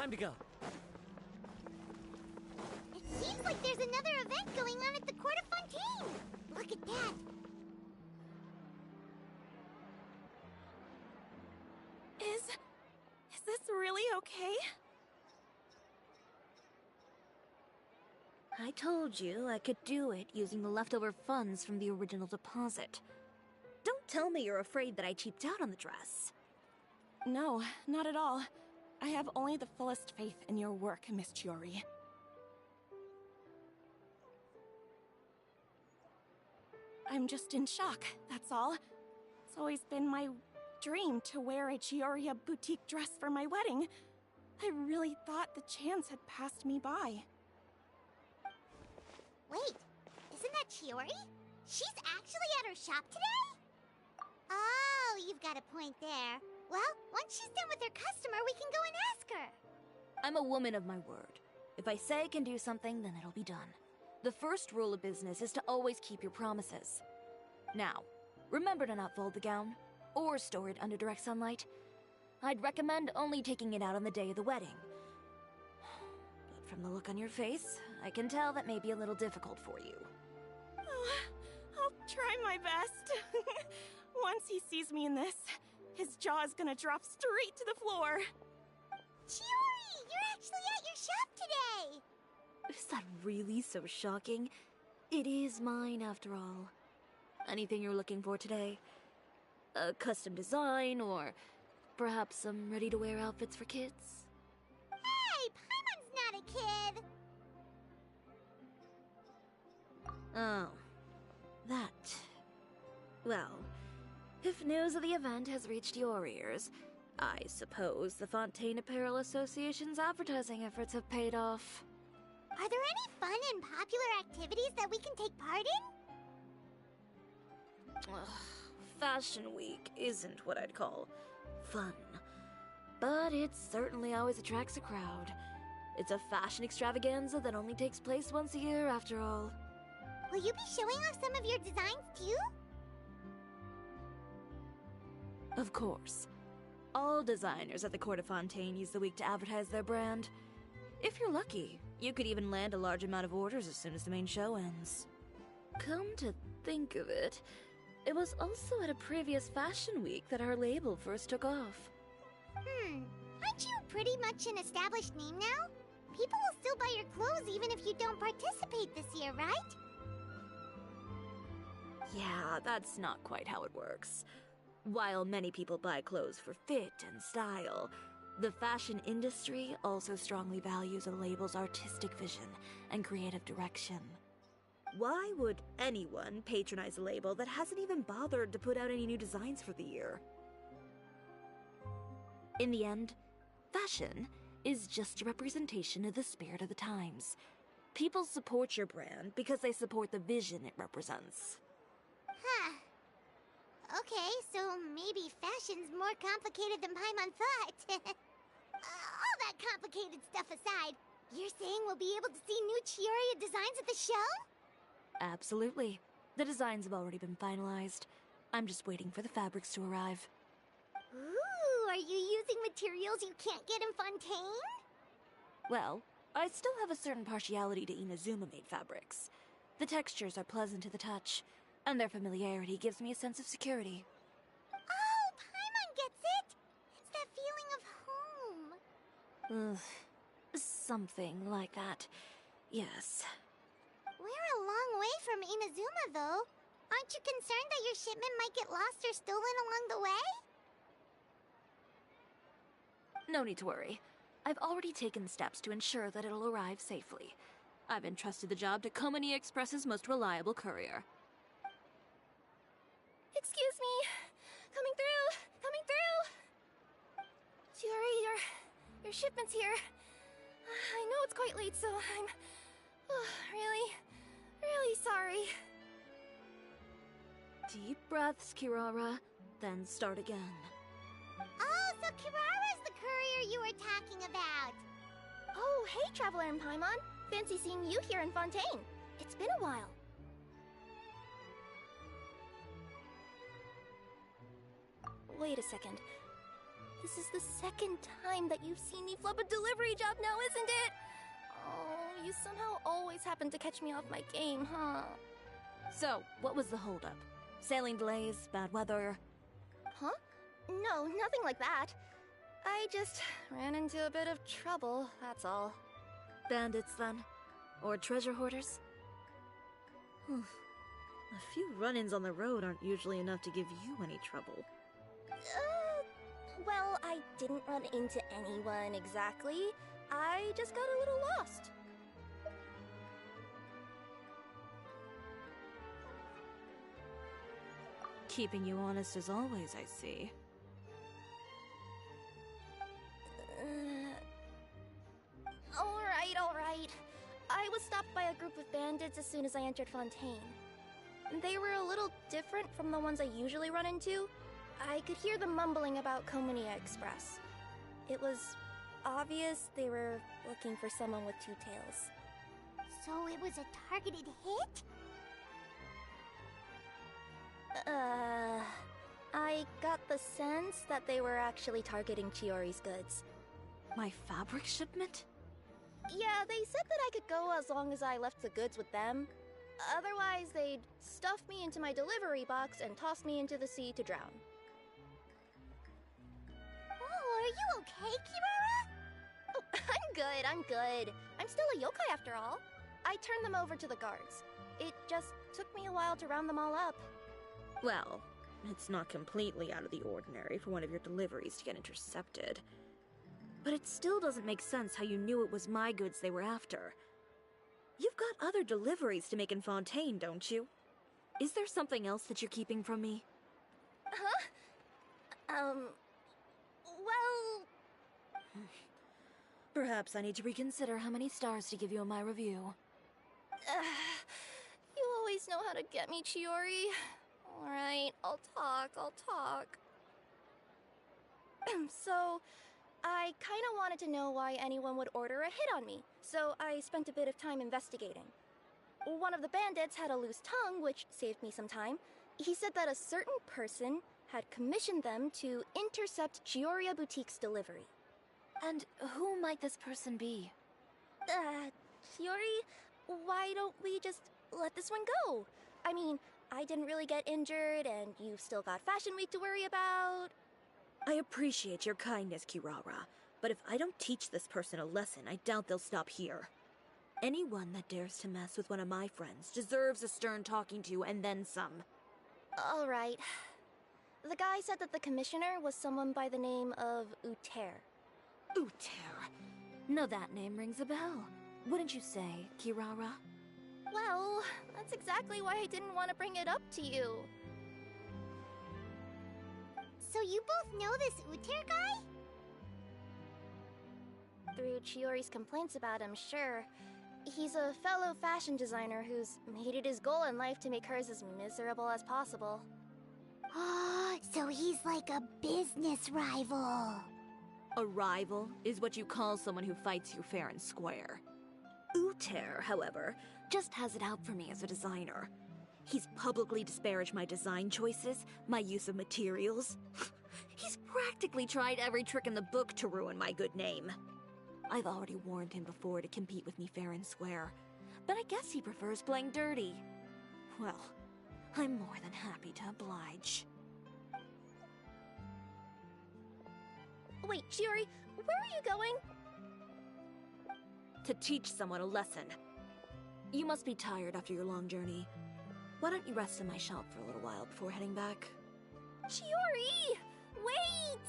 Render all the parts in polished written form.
time to go. It seems like there's another event going on at the Court of Fontaine. Look at that. Is this really okay? I told you I could do it using the leftover funds from the original deposit. Don't tell me you're afraid that I cheaped out on the dress. No, not at all. I have only the fullest faith in your work, Miss Chiordi. I'm just in shock, that's all. It's always been my dream to wear a Chioria boutique dress for my wedding. I really thought the chance had passed me by. Wait, isn't that Chiori? She's actually at her shop today? Oh, you've got a point there. Well, once she's done with her customer, we can go and ask her. I'm a woman of my word. If I say I can do something, then it'll be done. The first rule of business is to always keep your promises. Now, remember to not fold the gown, or store it under direct sunlight. I'd recommend only taking it out on the day of the wedding. But from the look on your face, I can tell that may be a little difficult for you. I'll try my best. Once he sees me in this, his jaw is gonna drop straight to the floor. Chiori, you're actually at your shop today! Is that really so shocking? It is mine, after all. Anything you're looking for today? A custom design, or perhaps some ready-to-wear outfits for kids? Hey, Paimon's not a kid! Oh, that. Well, if news of the event has reached your ears, I suppose the Fontaine Apparel Association's advertising efforts have paid off. Are there any fun and popular activities that we can take part in? Ugh, Fashion Week isn't what I'd call fun. But it certainly always attracts a crowd. It's a fashion extravaganza that only takes place once a year, after all. Will you be showing off some of your designs, too? Of course. All designers at the Court of Fontaine use the week to advertise their brand. If you're lucky, you could even land a large amount of orders as soon as the main show ends. Come to think of it, it was also at a previous Fashion Week that our label first took off. Aren't you pretty much an established name now? People will still buy your clothes even if you don't participate this year, right? Yeah, that's not quite how it works. While many people buy clothes for fit and style, the fashion industry also strongly values a label's artistic vision and creative direction. Why would anyone patronize a label that hasn't even bothered to put out any new designs for the year? In the end, fashion is just a representation of the spirit of the times. People support your brand because they support the vision it represents. Huh. Okay, so maybe fashion's more complicated than Paimon thought. All that complicated stuff aside, you're saying we'll be able to see new Chioria designs at the show? Absolutely. The designs have already been finalized. I'm just waiting for the fabrics to arrive. Ooh, are you using materials you can't get in Fontaine? Well, I still have a certain partiality to Inazuma-made fabrics. The textures are pleasant to the touch, and their familiarity gives me a sense of security. Oh, Paimon gets it! It's that feeling of home. Something like that. Yes. We're a long way from Inazuma, though. Aren't you concerned that your shipment might get lost or stolen along the way? No need to worry. I've already taken steps to ensure that it'll arrive safely. I've entrusted the job to Komani Express's most reliable courier. Excuse me. Coming through! Coming through! Chiori, your shipment's here. I know it's quite late, so I'm really sorry. Deep breaths, Kirara, then start again. Oh, so Kirara's the courier you were talking about. Oh, hey, Traveler in Paimon. Fancy seeing you here in Fontaine. It's been a while. Wait a second. This is the second time that you've seen me flub a delivery job now, isn't it? Oh, you somehow always happen to catch me off my game, huh? So, what was the holdup? Sailing delays, bad weather? Huh? No, nothing like that. I just ran into a bit of trouble, that's all. Bandits, then? Or treasure hoarders? A few run-ins on the road aren't usually enough to give you any trouble. Well, I didn't run into anyone exactly. I just got a little lost. Keeping you honest as always, I see. Alright. I was stopped by a group of bandits as soon as I entered Fontaine. They were a little different from the ones I usually run into. I could hear them mumbling about Komunia Express. It was obvious they were looking for someone with two tails. So it was a targeted hit? I got the sense that they were actually targeting Chiori's goods. My fabric shipment? Yeah, they said that I could go as long as I left the goods with them. Otherwise, they'd stuff me into my delivery box and toss me into the sea to drown. Oh, are you okay, Kirara? Oh, I'm good. I'm still a yokai after all. I turned them over to the guards. It just took me a while to round them all up. Well, it's not completely out of the ordinary for one of your deliveries to get intercepted. But it still doesn't make sense how you knew it was my goods they were after. You've got other deliveries to make in Fontaine, don't you? Is there something else that you're keeping from me? Huh? Well... Perhaps I need to reconsider how many stars to give you in my review. You always know how to get me, Chiori. Alright, I'll talk. So, I kinda wanted to know why anyone would order a hit on me, so I spent a bit of time investigating. One of the bandits had a loose tongue, which saved me some time. He said that a certain person had commissioned them to intercept Chioria Boutique's delivery. And who might this person be? Chiori, why don't we just let this one go? I mean, I didn't really get injured, and you've still got Fashion Week to worry about. I appreciate your kindness, Kirara, but if I don't teach this person a lesson, I doubt they'll stop here. Anyone that dares to mess with one of my friends deserves a stern talking to and then some. Alright. The guy said that the commissioner was someone by the name of Uter. Uter. No, that name rings a bell. Wouldn't you say, Kirara? Well, that's exactly why I didn't want to bring it up to you. So you both know this Uter guy? Through Chiori's complaints about him, sure. He's a fellow fashion designer who's made it his goal in life to make hers as miserable as possible. Oh, so he's like a business rival. A rival is what you call someone who fights you fair and square. Uter, however, just has it out for me as a designer. He's publicly disparaged my design choices, my use of materials. He's practically tried every trick in the book to ruin my good name. I've already warned him before to compete with me fair and square, but I guess he prefers playing dirty. Well, I'm more than happy to oblige. Wait, Chiori, where are you going? To teach someone a lesson. You must be tired after your long journey. Why don't you rest in my shop for a little while before heading back? Chiori! Wait!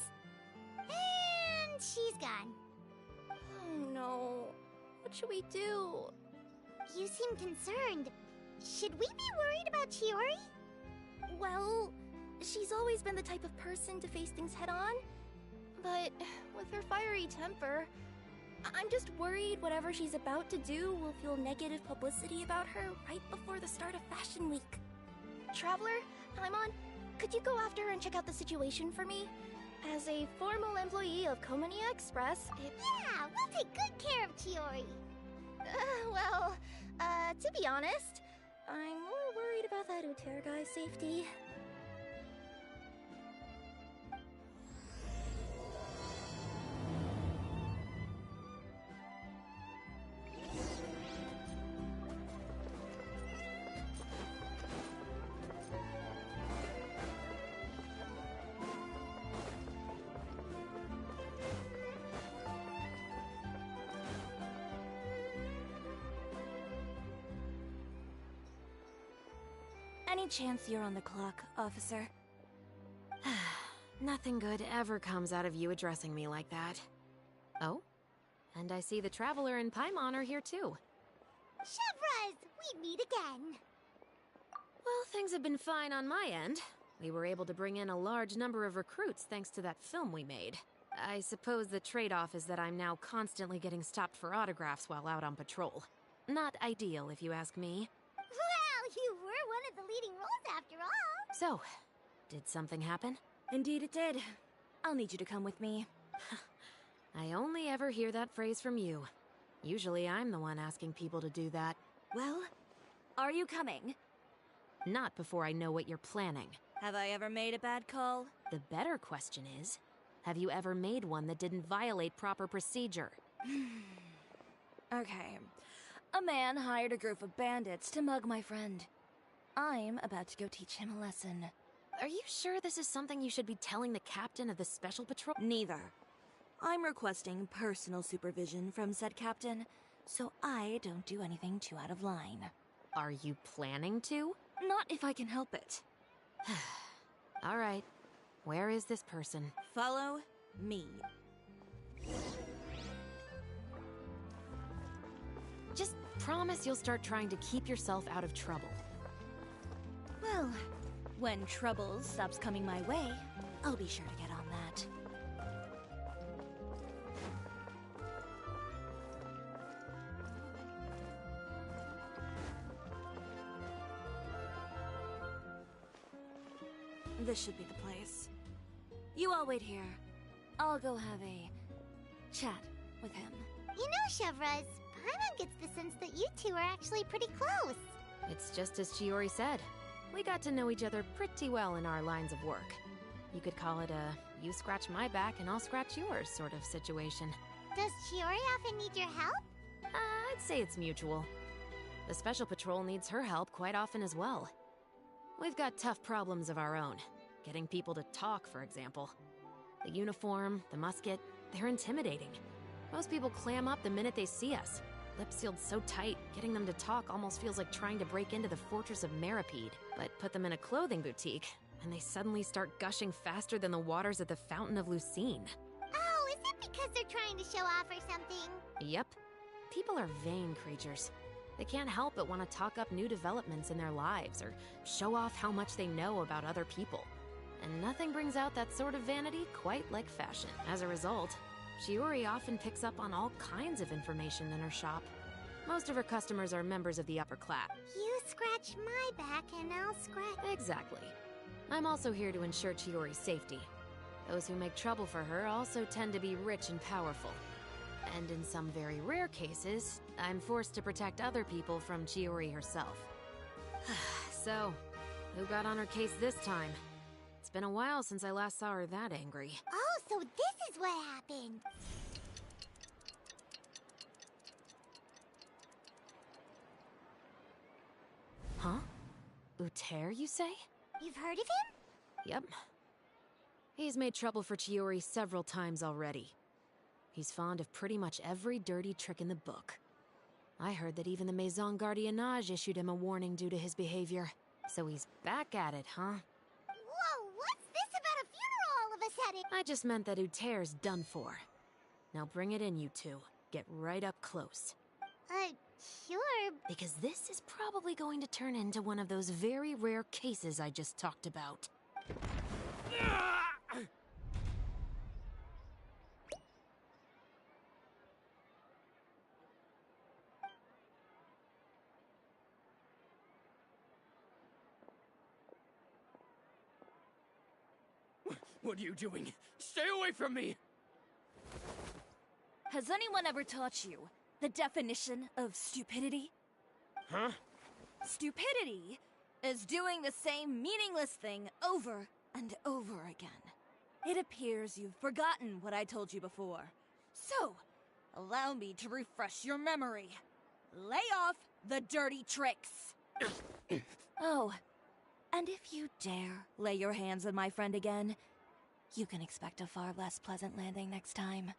And she's gone. Oh no. What should we do? You seem concerned. Should we be worried about Chiori? Well, she's always been the type of person to face things head on. But with her fiery temper, I'm just worried whatever she's about to do will feel negative publicity about her right before the start of Fashion Week. Traveler, Paimon, could you go after her and check out the situation for me? As a formal employee of Komunia Express, Yeah, we'll take good care of Chiori. To be honest, I'm more worried about that Uter guy's safety. Any chance you're on the clock, officer? Nothing good ever comes out of you addressing me like that. Oh? And I see the Traveler and Paimon are here too. Chevraz, we meet again. Well, things have been fine on my end. We were able to bring in a large number of recruits thanks to that film we made. I suppose the trade-off is that I'm now constantly getting stopped for autographs while out on patrol. Not ideal, if you ask me. Well, you were one of the leading roles after all. So, did something happen? Indeed it did. I'll need you to come with me. I only ever hear that phrase from you. Usually I'm the one asking people to do that. Well, are you coming? Not before I know what you're planning. Have I ever made a bad call? The better question is, have you ever made one that didn't violate proper procedure? Okay. A man hired a group of bandits to mug my friend. I'm about to go teach him a lesson. Are you sure this is something you should be telling the captain of the Special Patrol? Neither. I'm requesting personal supervision from said captain, so I don't do anything too out of line. Are you planning to? Not if I can help it. All right. Where is this person? Follow me. Just promise you'll start trying to keep yourself out of trouble. Well, when trouble stops coming my way, I'll be sure to get on that. This should be the place. You all wait here. I'll go have a chat with him. You know, Chevraz, Paimon gets the sense that you two are actually pretty close. It's just as Chiori said. We got to know each other pretty well in our lines of work. You could call it a you scratch my back and I'll scratch yours sort of situation. Does Chiori often need your help? I'd say it's mutual. The Special Patrol needs her help quite often as well. We've got tough problems of our own. Getting people to talk, for example. The uniform, the musket, they're intimidating. Most people clam up the minute they see us. Lips sealed so tight, getting them to talk almost feels like trying to break into the fortress of Meripede. But put them in a clothing boutique, and they suddenly start gushing faster than the waters at the Fountain of Lucine. Oh, is it because they're trying to show off or something? Yep. People are vain creatures. They can't help but want to talk up new developments in their lives or show off how much they know about other people. And nothing brings out that sort of vanity quite like fashion. As a result, Chiori often picks up on all kinds of information in her shop. Most of her customers are members of the upper class. You scratch my back and I'll scratch... Exactly. I'm also here to ensure Chiori's safety. Those who make trouble for her also tend to be rich and powerful. And in some very rare cases, I'm forced to protect other people from Chiori herself. So, who got on her case this time? It's been a while since I last saw her that angry. Oh, so this is what happened. Huh? Uter, you say? You've heard of him? Yep. He's made trouble for Chiori several times already. He's fond of pretty much every dirty trick in the book. I heard that even the Maison Gardiennage issued him a warning due to his behavior. So he's back at it, huh? Whoa, what's this about a funeral all of a sudden? I just meant that Uter's done for. Now bring it in, you two. Get right up close. Sure. Because this is probably going to turn into one of those very rare cases I just talked about. What are you doing? Stay away from me! Has anyone ever taught you the definition of stupidity? Huh? Stupidity is doing the same meaningless thing over and over again. It appears you've forgotten what I told you before. So, allow me to refresh your memory. Lay off the dirty tricks. Oh, and if you dare lay your hands on my friend again, you can expect a far less pleasant landing next time.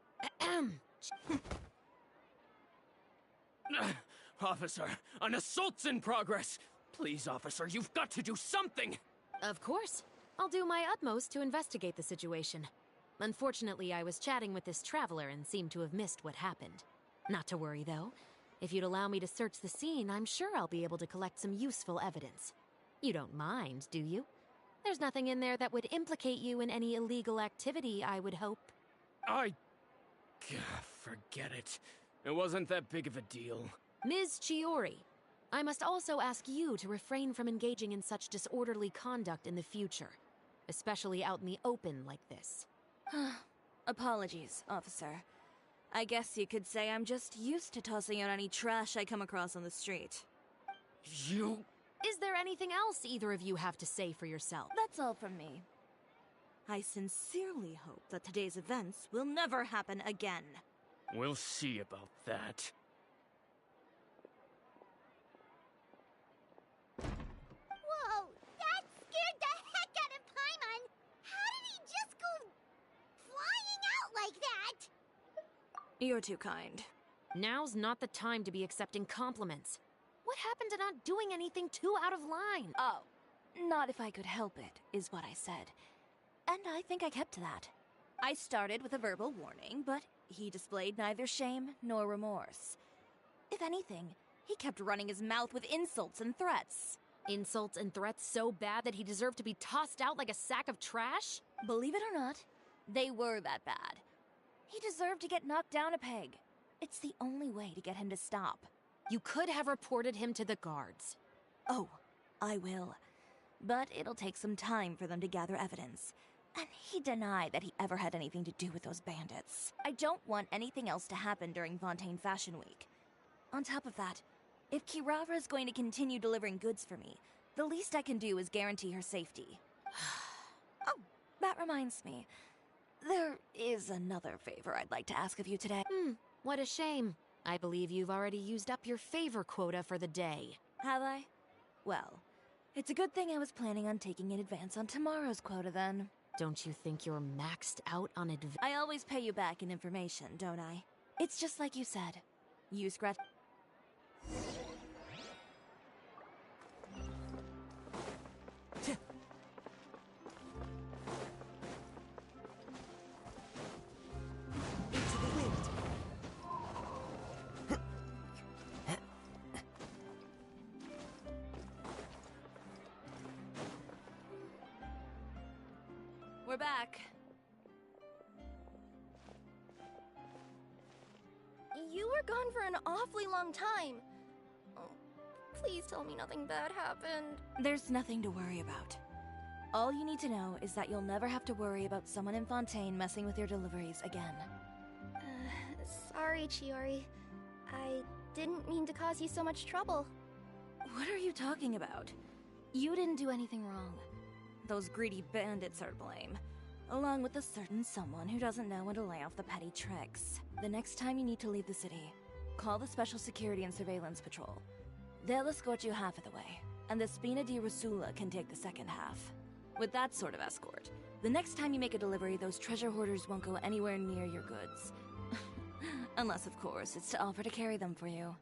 Officer, an assault's in progress! Please, officer, you've got to do something! Of course. I'll do my utmost to investigate the situation. Unfortunately, I was chatting with this traveler and seemed to have missed what happened. Not to worry, though. If you'd allow me to search the scene, I'm sure I'll be able to collect some useful evidence. You don't mind, do you? There's nothing in there that would implicate you in any illegal activity, I would hope. Forget it. It wasn't that big of a deal. Ms. Chiordi, I must also ask you to refrain from engaging in such disorderly conduct in the future, especially out in the open like this. Apologies, officer. I guess you could say I'm just used to tossing out any trash I come across on the street. You... Is there anything else either of you have to say for yourself? That's all from me. I sincerely hope that today's events will never happen again. We'll see about that. Whoa, that scared the heck out of Paimon! How did he just go flying out like that? You're too kind. Now's not the time to be accepting compliments. What happened to not doing anything too out of line? Oh, not if I could help it, is what I said. And I think I kept to that. I started with a verbal warning, but he displayed neither shame nor remorse. If anything, he kept running his mouth with insults and threats. Insults and threats so bad that he deserved to be tossed out like a sack of trash? Believe it or not, they were that bad. He deserved to get knocked down a peg. It's the only way to get him to stop. You could have reported him to the guards. Oh, I will. But it'll take some time for them to gather evidence. And he denied that he ever had anything to do with those bandits. I don't want anything else to happen during Fontaine Fashion Week. On top of that, if Kirara is going to continue delivering goods for me, the least I can do is guarantee her safety. Oh, that reminds me. There is another favor I'd like to ask of you today. What a shame. I believe you've already used up your favor quota for the day. Have I? Well, it's a good thing I was planning on taking an advance on tomorrow's quota then. Don't you think you're maxed out on adv- I always pay you back in information, don't I? It's just like you said. You scratch... We're back. You were gone for an awfully long time. Oh, please tell me nothing bad happened. There's nothing to worry about. All you need to know is that you'll never have to worry about someone in Fontaine messing with your deliveries again. Sorry, Chiordi. I didn't mean to cause you so much trouble. What are you talking about? You didn't do anything wrong. Those greedy bandits are to blame, along with a certain someone who doesn't know when to lay off the petty tricks. The next time you need to leave the city, call the Special Security and Surveillance Patrol. They'll escort you half of the way, and the Spina di Rusula can take the second half. With that sort of escort, the next time you make a delivery, those treasure hoarders won't go anywhere near your goods. Unless, of course, it's to offer to carry them for you.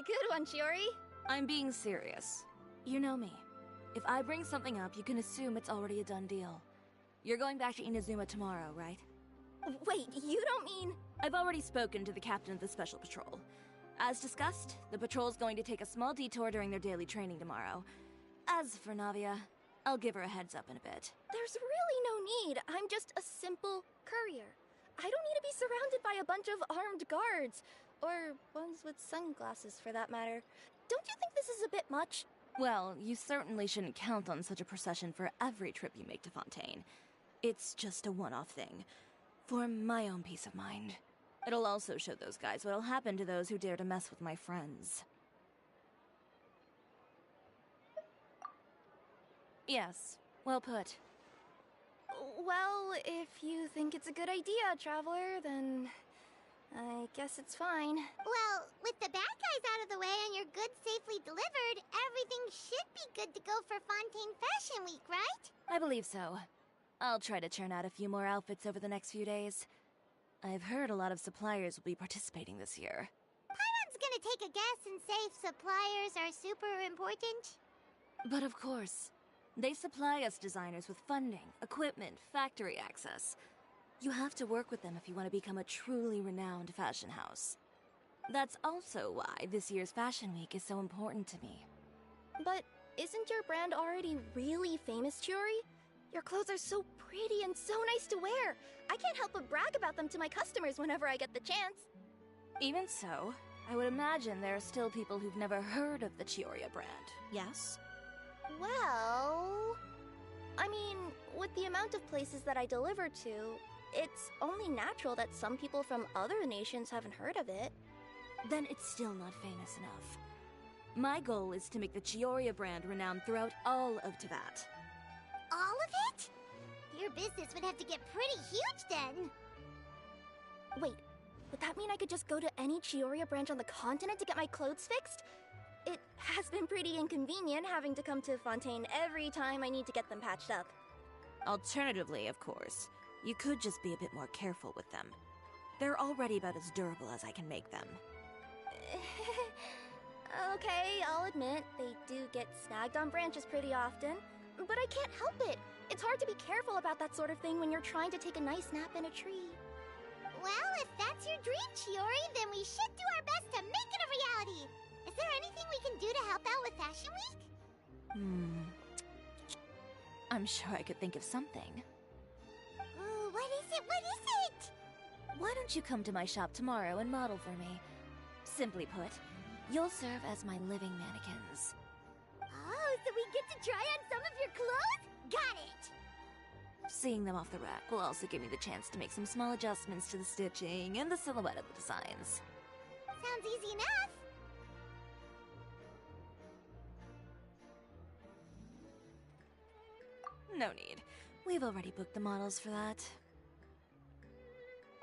Good one, Chiordi. I'm being serious. You know me. If I bring something up, you can assume it's already a done deal. You're going back to Inazuma tomorrow, right? Wait, you don't mean... I've already spoken to the captain of the Special Patrol. As discussed, the patrol's going to take a small detour during their daily training tomorrow. As for Navia, I'll give her a heads up in a bit. There's really no need. I'm just a simple courier. I don't need to be surrounded by a bunch of armed guards. Or ones with sunglasses, for that matter. Don't you think this is a bit much? Well, you certainly shouldn't count on such a procession for every trip you make to Fontaine. It's just a one-off thing, for my own peace of mind. It'll also show those guys what'll happen to those who dare to mess with my friends. Yes, well put. Well, if you think it's a good idea, Traveler, then I guess it's fine. Well, with the bad guys out of the way and your goods safely delivered, everything should be good to go for Fontaine Fashion Week, right? I believe so. I'll try to churn out a few more outfits over the next few days. I've heard a lot of suppliers will be participating this year. Paimon's gonna take a guess and say suppliers are super important? But of course. They supply us designers with funding, equipment, factory access. You have to work with them if you want to become a truly renowned fashion house. That's also why this year's Fashion Week is so important to me. But isn't your brand already really famous, Chiordi? Your clothes are so pretty and so nice to wear. I can't help but brag about them to my customers whenever I get the chance. Even so, I would imagine there are still people who've never heard of the Cisoria brand, yes? Well, I mean, with the amount of places that I deliver to, it's only natural that some people from other nations haven't heard of it. Then it's still not famous enough. My goal is to make the Cisoria brand renowned throughout all of Teyvat. All of it? Your business would have to get pretty huge then. Wait, would that mean I could just go to any Cisoria branch on the continent to get my clothes fixed? It has been pretty inconvenient having to come to Fontaine every time I need to get them patched up. Alternatively, of course, you could just be a bit more careful with them. They're already about as durable as I can make them. Okay, I'll admit, they do get snagged on branches pretty often, but I can't help it. It's hard to be careful about that sort of thing when you're trying to take a nice nap in a tree. Well, if that's your dream, Chiordi, then we should do our best to make it a reality. Is there anything we can do to help out with Fashion Week? I'm sure I could think of something. Ooh, what is it? What is it? Why don't you come to my shop tomorrow and model for me? Simply put, you'll serve as my living mannequins. Oh, so we get to try on some of your clothes? Got it! Seeing them off the rack will also give me the chance to make some small adjustments to the stitching and the silhouette of the designs. Sounds easy enough. No need. We've already booked the models for that.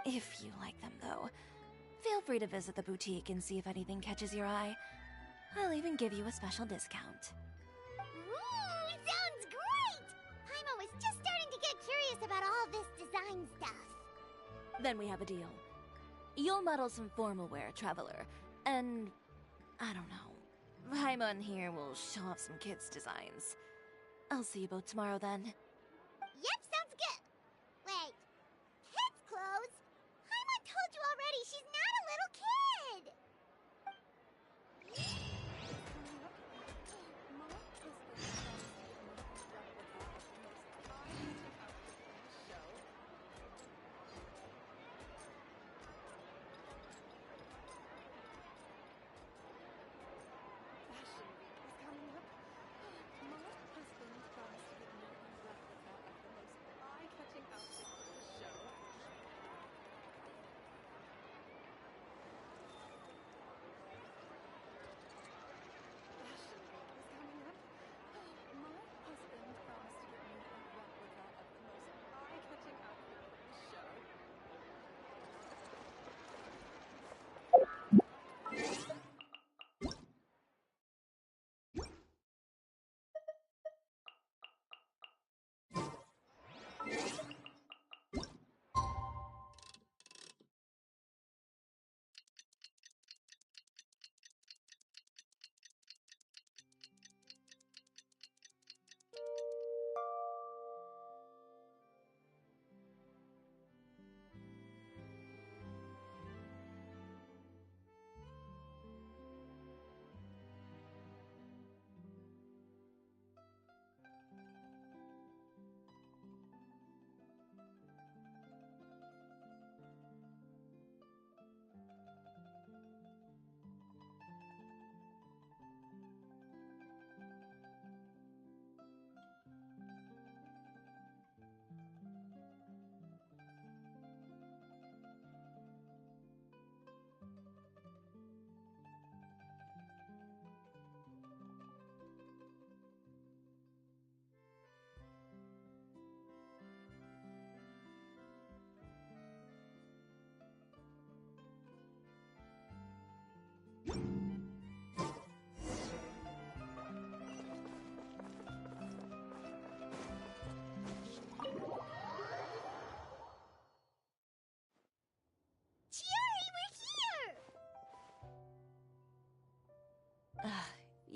If you like them, though, feel free to visit the boutique and see if anything catches your eye. I'll even give you a special discount. Ooh, sounds great! Paimon was just starting to get curious about all this design stuff. Then we have a deal. You'll model some formal wear, Traveler, and I don't know. Paimon here will show off some kids' designs. I'll see you both tomorrow then. Yep, sounds good. Wait, kids' clothes? Paimon told you already she's not a little kid.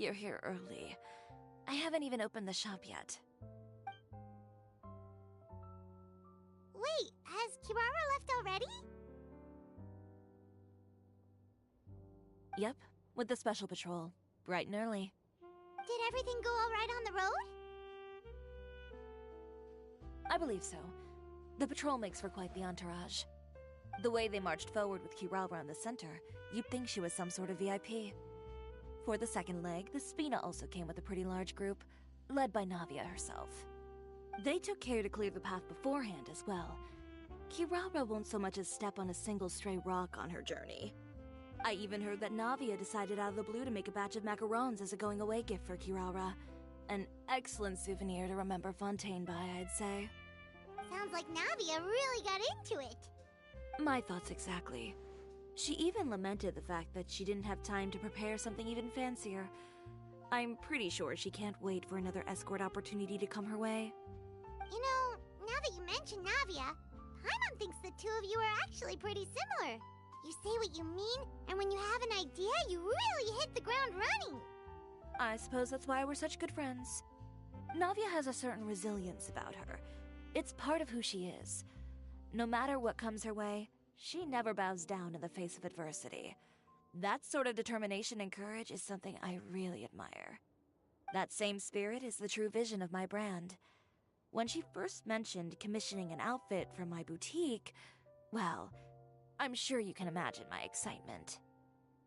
You're here early. I haven't even opened the shop yet. Wait, has Kirara left already? Yep, with the special patrol. Bright and early. Did everything go all right on the road? I believe so. The patrol makes for quite the entourage. The way they marched forward with Kirara in the center, you'd think she was some sort of VIP. For the second leg, the Spina also came with a pretty large group, led by Navia herself. They took care to clear the path beforehand as well. Kirara won't so much as step on a single stray rock on her journey. I even heard that Navia decided out of the blue to make a batch of macarons as a going-away gift for Kirara. An excellent souvenir to remember Fontaine by, I'd say. Sounds like Navia really got into it. My thoughts exactly. She even lamented the fact that she didn't have time to prepare something even fancier. I'm pretty sure she can't wait for another escort opportunity to come her way. You know, now that you mention Navia, Paimon thinks the two of you are actually pretty similar. You say what you mean, and when you have an idea, you really hit the ground running. I suppose that's why we're such good friends. Navia has a certain resilience about her. It's part of who she is. No matter what comes her way, she never bows down in the face of adversity. That sort of determination and courage is something I really admire. That same spirit is the true vision of my brand. When she first mentioned commissioning an outfit for my boutique, well, I'm sure you can imagine my excitement.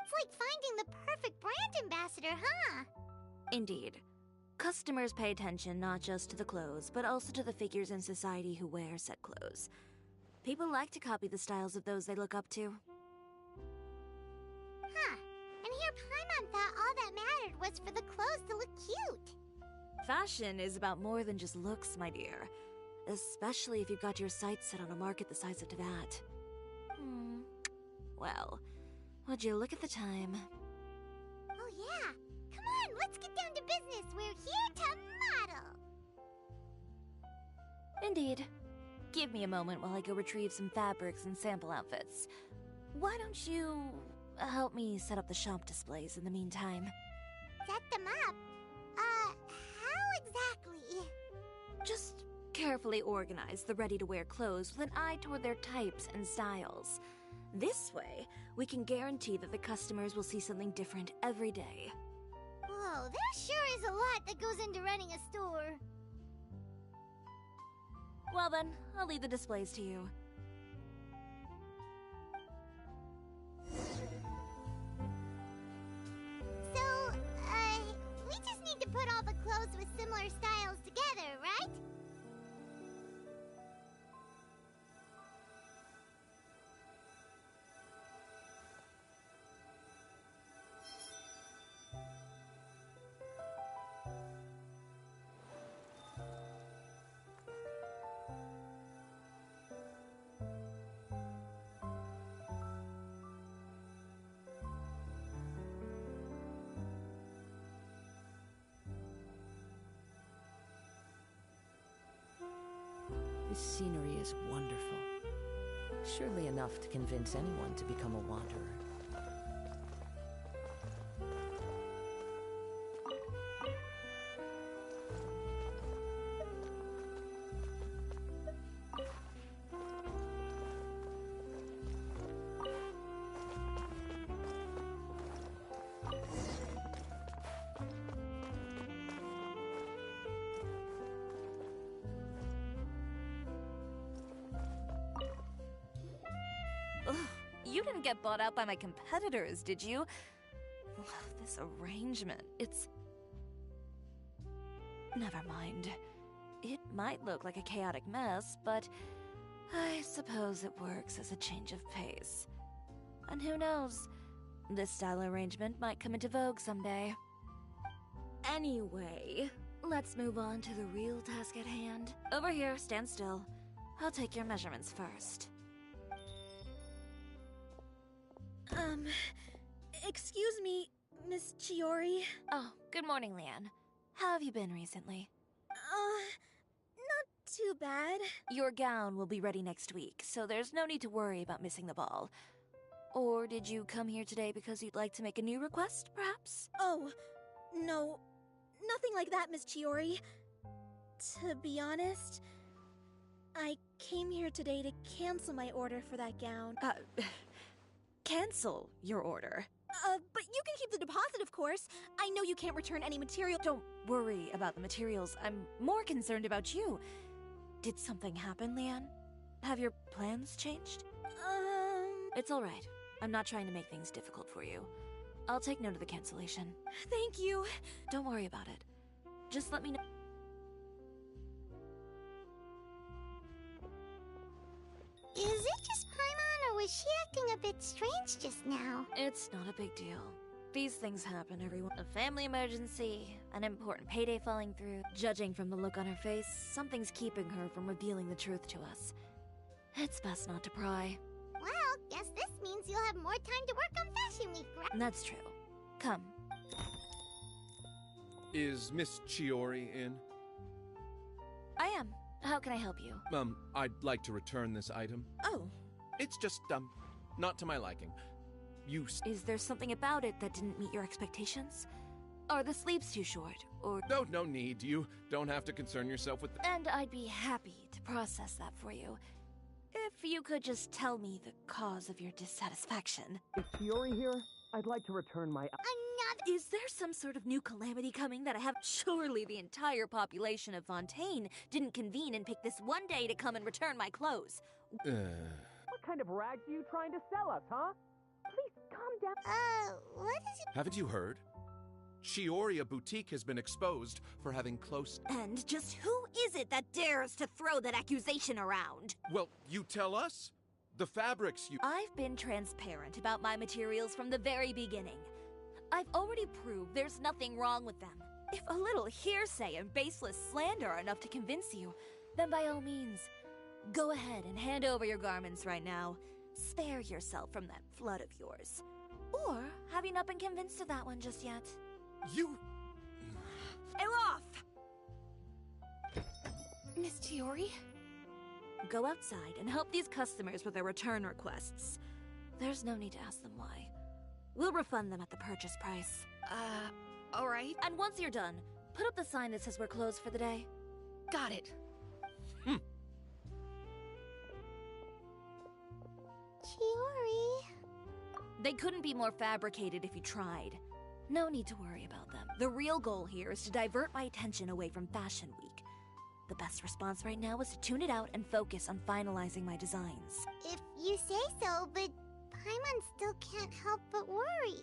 It's like finding the perfect brand ambassador, huh? Indeed. Customers pay attention not just to the clothes, but also to the figures in society who wear said clothes. People like to copy the styles of those they look up to. Huh. And here Paimon thought all that mattered was for the clothes to look cute. Fashion is about more than just looks, my dear. Especially if you've got your sights set on a market the size of Teyvat. Well, would you look at the time? Oh yeah. Come on, let's get down to business. We're here to model. Indeed. Give me a moment while I go retrieve some fabrics and sample outfits. Why don't you help me set up the shop displays in the meantime? Set them up? How exactly? Just carefully organize the ready-to-wear clothes with an eye toward their types and styles. This way, we can guarantee that the customers will see something different every day. Whoa, there sure is a lot that goes into running a store. Well then, I'll leave the displays to you. So, we just need to put all the clothes with similar styles together, right? This scenery is wonderful. Surely enough to convince anyone to become a wanderer. Ugh, you didn't get bought out by my competitors, did you? Ugh, this arrangement, it's... Never mind. It might look like a chaotic mess, but I suppose it works as a change of pace. And who knows, this style arrangement might come into vogue someday. Anyway, let's move on to the real task at hand. Over here, stand still. I'll take your measurements first. Excuse me, Miss Chiordi. Oh, good morning, Leanne. How have you been recently? Not too bad. Your gown will be ready next week, so there's no need to worry about missing the ball. Or did you come here today because you'd like to make a new request, perhaps? Oh, No, nothing like that, Miss Chiori. To be honest, I came here today to cancel my order for that gown. Cancel your order. But you can keep the deposit, of course. I know you can't return any material. Don't worry about the materials. I'm more concerned about you. Did something happen, Leanne? Have your plans changed? It's all right. I'm not trying to make things difficult for you. I'll take note of the cancellation. Thank you. Don't worry about it. Just let me know. Is it just Paimon, or was she acting a bit strange just now? It's not a big deal. These things happen, everyone. A family emergency, an important payday falling through. Judging from the look on her face, something's keeping her from revealing the truth to us. It's best not to pry. Well, guess this means you'll have more time to work on Fashion Week, right? That's true. Come. Is Miss Chiori in? I am. How can I help you? I'd like to return this item. Oh. It's just, not to my liking. Is there something about it that didn't meet your expectations? Are the sleeves too short, or... No need. You don't have to concern yourself with... And I'd be happy to process that for you. If you could just tell me the cause of your dissatisfaction. Is Chiori here? I'd like to return my... Is there some sort of new calamity coming that I have? Surely the entire population of Fontaine didn't convene and pick this one day to come and return my clothes. What kind of rags are you trying to sell us, huh? Please calm down. What is it? Haven't you heard? Chioria Boutique has been exposed for having close... And just who is it that dares to throw that accusation around? Well, you tell us. The fabrics you... I've been transparent about my materials from the very beginning. I've already proved there's nothing wrong with them. If a little hearsay and baseless slander are enough to convince you, then by all means, go ahead and hand over your garments right now. Spare yourself from that flood of yours. Or have you not been convinced of that one just yet? You... Elof! Miss Chiori? Go outside and help these customers with their return requests. There's no need to ask them why. We'll refund them at the purchase price. Alright. And once you're done, put up the sign that says we're closed for the day. Got it. Chiori. They couldn't be more fabricated if you tried. No need to worry about them. The real goal here is to divert my attention away from Fashion Week. The best response right now is to tune it out and focus on finalizing my designs. If you say so, but Paimon still can't help but worry.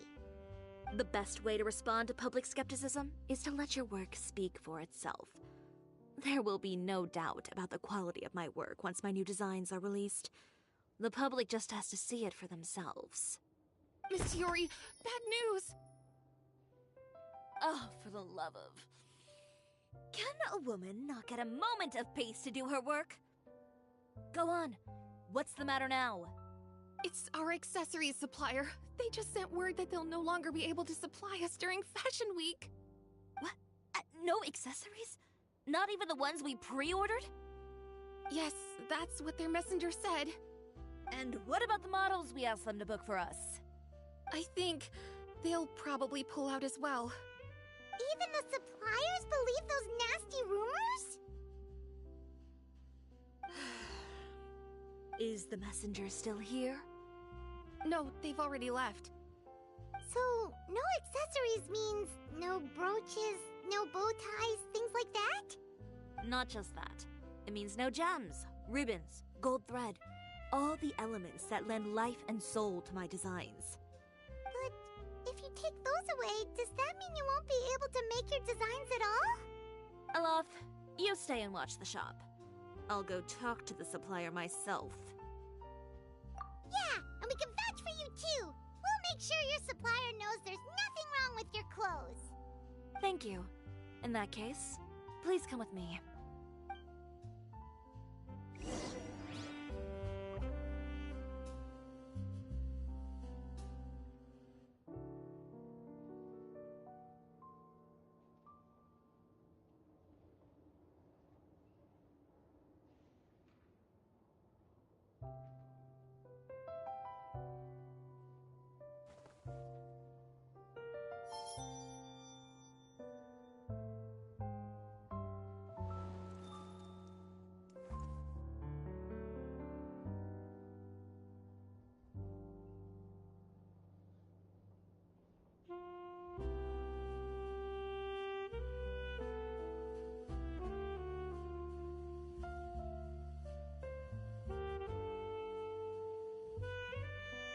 The best way to respond to public skepticism is to let your work speak for itself. There will be no doubt about the quality of my work once my new designs are released. The public just has to see it for themselves. Miss Chiori, bad news! Oh, for the love of... Can a woman not get a moment of peace to do her work? Go on. What's the matter now? It's our accessories supplier. They just sent word that they'll no longer be able to supply us during Fashion Week. What? No accessories? Not even the ones we pre-ordered? Yes, that's what their messenger said. And what about the models we asked them to book for us? I think they'll probably pull out as well. Even the suppliers believe those nasty rumors? Is the messenger still here? No, they've already left. So, no accessories means no brooches, no bow ties, things like that? Not just that. It means no gems, ribbons, gold thread, all the elements that lend life and soul to my designs. But if you take those away, does that mean you won't be able to make your designs at all? Alof, you stay and watch the shop. I'll go talk to the supplier myself. Yeah, and we can vouch for you too. We'll make sure your supplier knows there's nothing wrong with your clothes. Thank you. In that case, please come with me.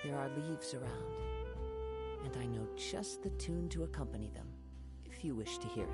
There are leaves around, and I know just the tune to accompany them, if you wish to hear it.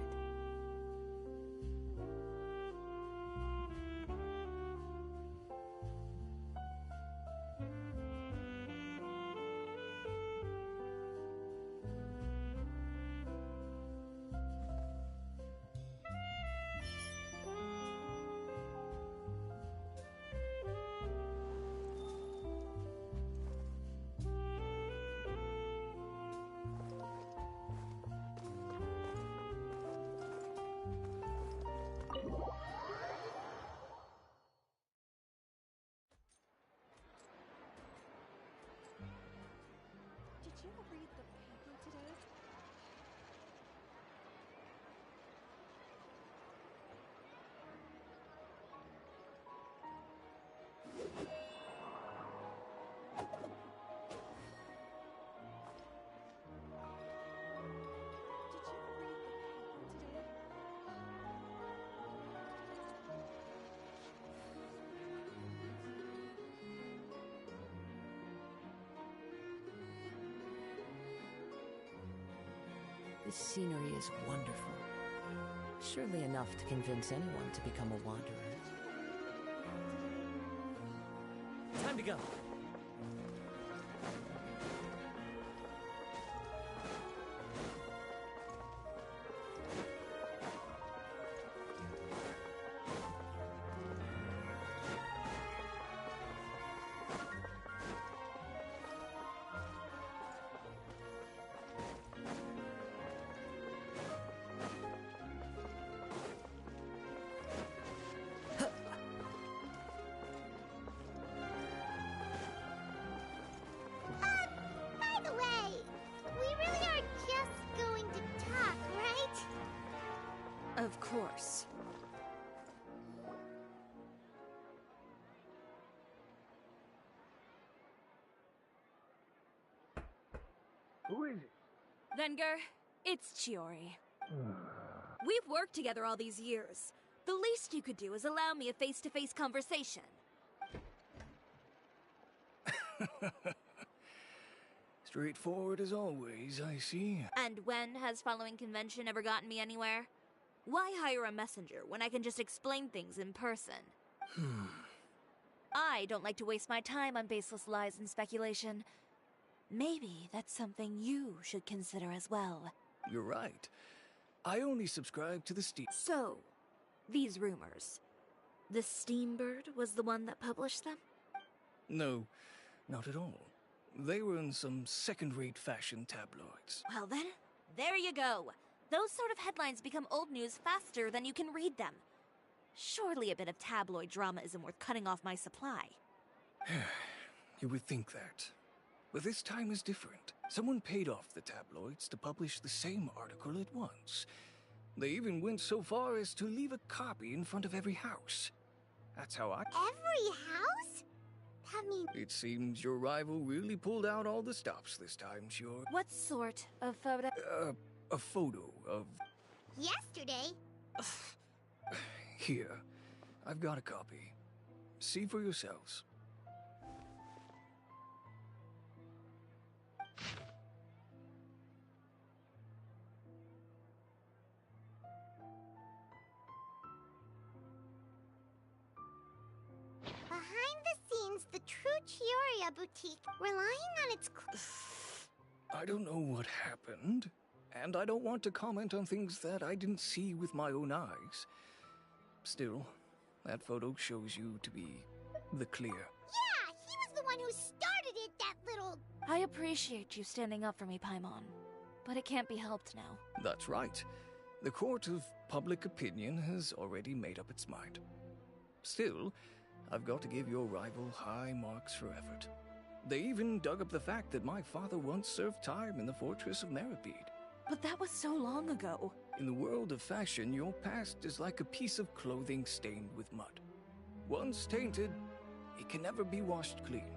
Did you read the paper today? This scenery is wonderful. Surely enough to convince anyone to become a wanderer. Time to go. By the way, we really are just going to talk, right? Of course. Who is it? Venger, it's Chiordi. We've worked together all these years. The least you could do is allow me a face-to-face conversation. Straightforward as always, I see. And when has following convention ever gotten me anywhere? Why hire a messenger when I can just explain things in person? I don't like to waste my time on baseless lies and speculation. Maybe that's something you should consider as well. You're right. I only subscribe to the Steam. So, these rumors. The Steambird was the one that published them? No, not at all. They were in some second-rate fashion tabloids. Well then, there you go. Those sort of headlines become old news faster than you can read them. Surely a bit of tabloid drama isn't worth cutting off my supply. You would think that. But this time is different. Someone paid off the tabloids to publish the same article at once. They even went so far as to leave a copy in front of every house. That's how I... Every house? That means... It seems your rival really pulled out all the stops this time, Chiordi. What sort of photo? A photo of... yesterday? Here, I've got a copy. See for yourselves. Behind the scenes, the true Chiordi boutique, relying on its... I don't know what happened, and I don't want to comment on things that I didn't see with my own eyes. Still, that photo shows you to be the clear. Yeah, he was the one who started it, that little... I appreciate you standing up for me, Paimon. But it can't be helped now. That's right. The court of public opinion has already made up its mind. Still, I've got to give your rival high marks for effort. They even dug up the fact that my father once served time in the fortress of Meripede. But that was so long ago. In the world of fashion, your past is like a piece of clothing stained with mud. Once tainted, it can never be washed clean.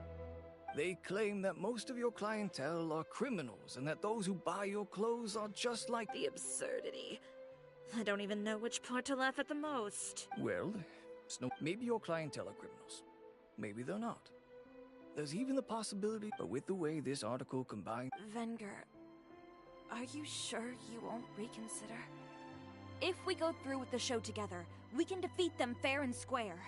They claim that most of your clientele are criminals and that those who buy your clothes are just like... The absurdity. I don't even know which part to laugh at the most. Well, maybe your clientele are criminals. Maybe they're not. There's even the possibility, but with the way this article combines... Venger, are you sure you won't reconsider? If we go through with the show together, we can defeat them fair and square.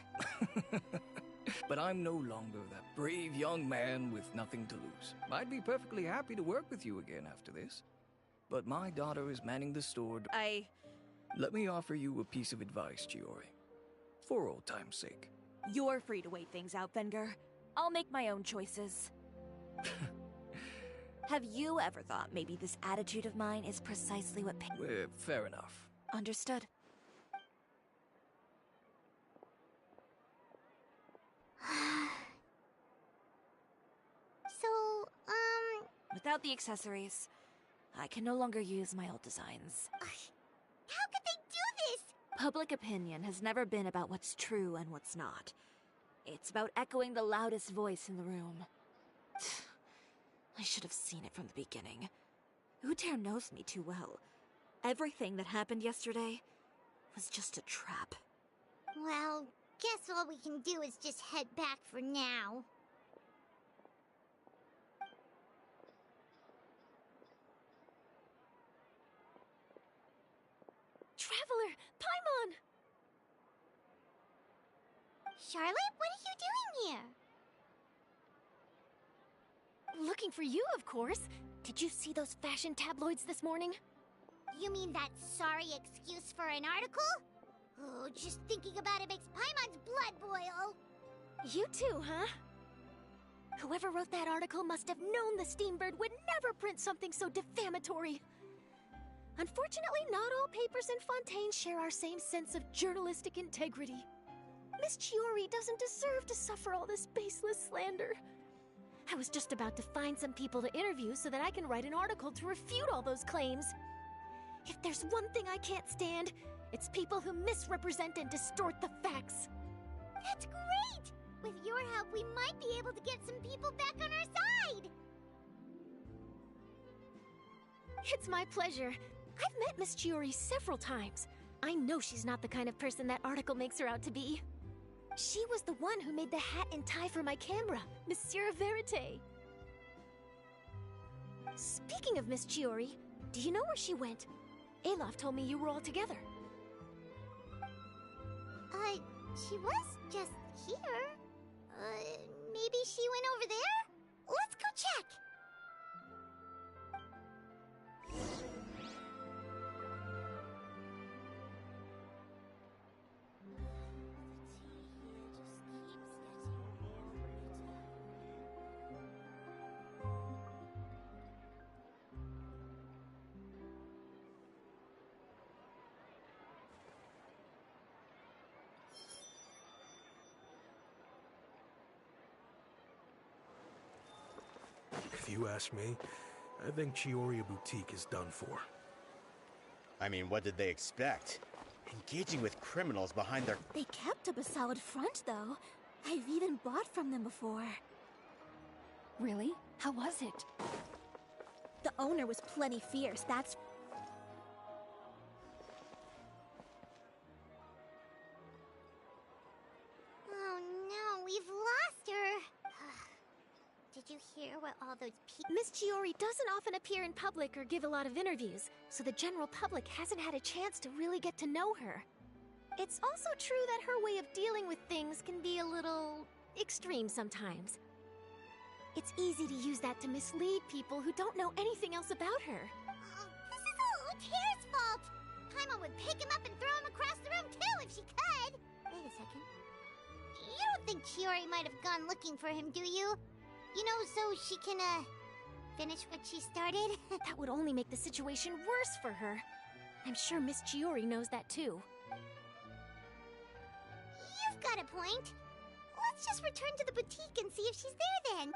But I'm no longer that brave young man with nothing to lose. I'd be perfectly happy to work with you again after this. But my daughter is manning the store. Let me offer you a piece of advice, Chiordi. For old time's sake. You're free to wait things out, Venger. I'll make my own choices. Have you ever thought maybe this attitude of mine is precisely what fair enough. Understood. So, Without the accessories, I can no longer use my old designs. how could they do this? Public opinion has never been about what's true and what's not. It's about echoing the loudest voice in the room. I should have seen it from the beginning. Uter knows me too well. Everything that happened yesterday was just a trap. Well, guess all we can do is just head back for now. Traveler! Paimon! Charlotte, what are you doing here? Looking for you, of course. Did you see those fashion tabloids this morning? You mean that sorry excuse for an article? Oh, just thinking about it makes Paimon's blood boil. You too, huh? Whoever wrote that article must have known the Steambird would never print something so defamatory. Unfortunately, not all papers in Fontaine share our same sense of journalistic integrity. Miss Chiordi doesn't deserve to suffer all this baseless slander. I was just about to find some people to interview so that I can write an article to refute all those claims. If there's one thing I can't stand, it's people who misrepresent and distort the facts. That's great! With your help, we might be able to get some people back on our side! It's my pleasure. I've met Miss Chiordi several times. I know she's not the kind of person that article makes her out to be. She was the one who made the hat and tie for my camera, Monsieur Verite. Speaking of Miss Chiordi, do you know where she went? Alof told me you were all together. She was just here. Maybe she went over there? Let's go check! If you ask me, I think Chiordi Boutique is done for. I mean, what did they expect? Engaging with criminals behind their... They kept up a solid front, though. I've even bought from them before. Really? How was it? The owner was plenty fierce, that's... Oh no, we've lost her! Did you hear what all those people... Miss Chiordi doesn't often appear in public or give a lot of interviews, so the general public hasn't had a chance to really get to know her. It's also true that her way of dealing with things can be a little... extreme sometimes. It's easy to use that to mislead people who don't know anything else about her. Oh, this is all Uter's fault! Paimon would pick him up and throw him across the room too if she could! Wait a second. You don't think Chiordi might have gone looking for him, do you? You know, so she can, finish what she started? That would only make the situation worse for her. I'm sure Miss Chiordi knows that too. You've got a point. Let's just return to the boutique and see if she's there then.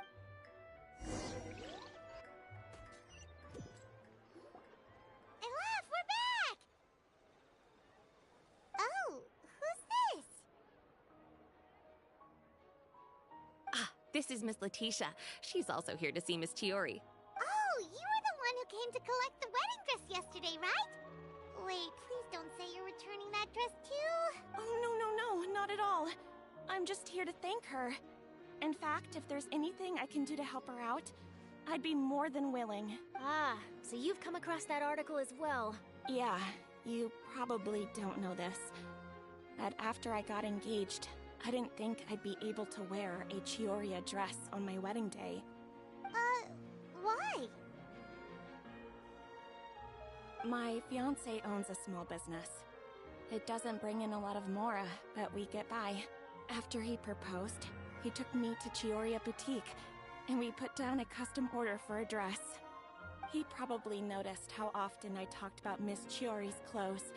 Alof, we're back! Oh, who's this? This is Miss Letitia. She's also here to see Miss Chiordi. Oh, you were the one who came to collect the wedding dress yesterday, right? Wait, please don't say you're returning that dress too. Oh, no, not at all. I'm just here to thank her. In fact, if there's anything I can do to help her out, I'd be more than willing. Ah, so you've come across that article as well. Yeah, you probably don't know this, but after I got engaged, I didn't think I'd be able to wear a Chioria dress on my wedding day. Why? My fiancé owns a small business. It doesn't bring in a lot of mora, but we get by. After he proposed, he took me to Chioria Boutique, and we put down a custom order for a dress. He probably noticed how often I talked about Miss Chiori's clothes,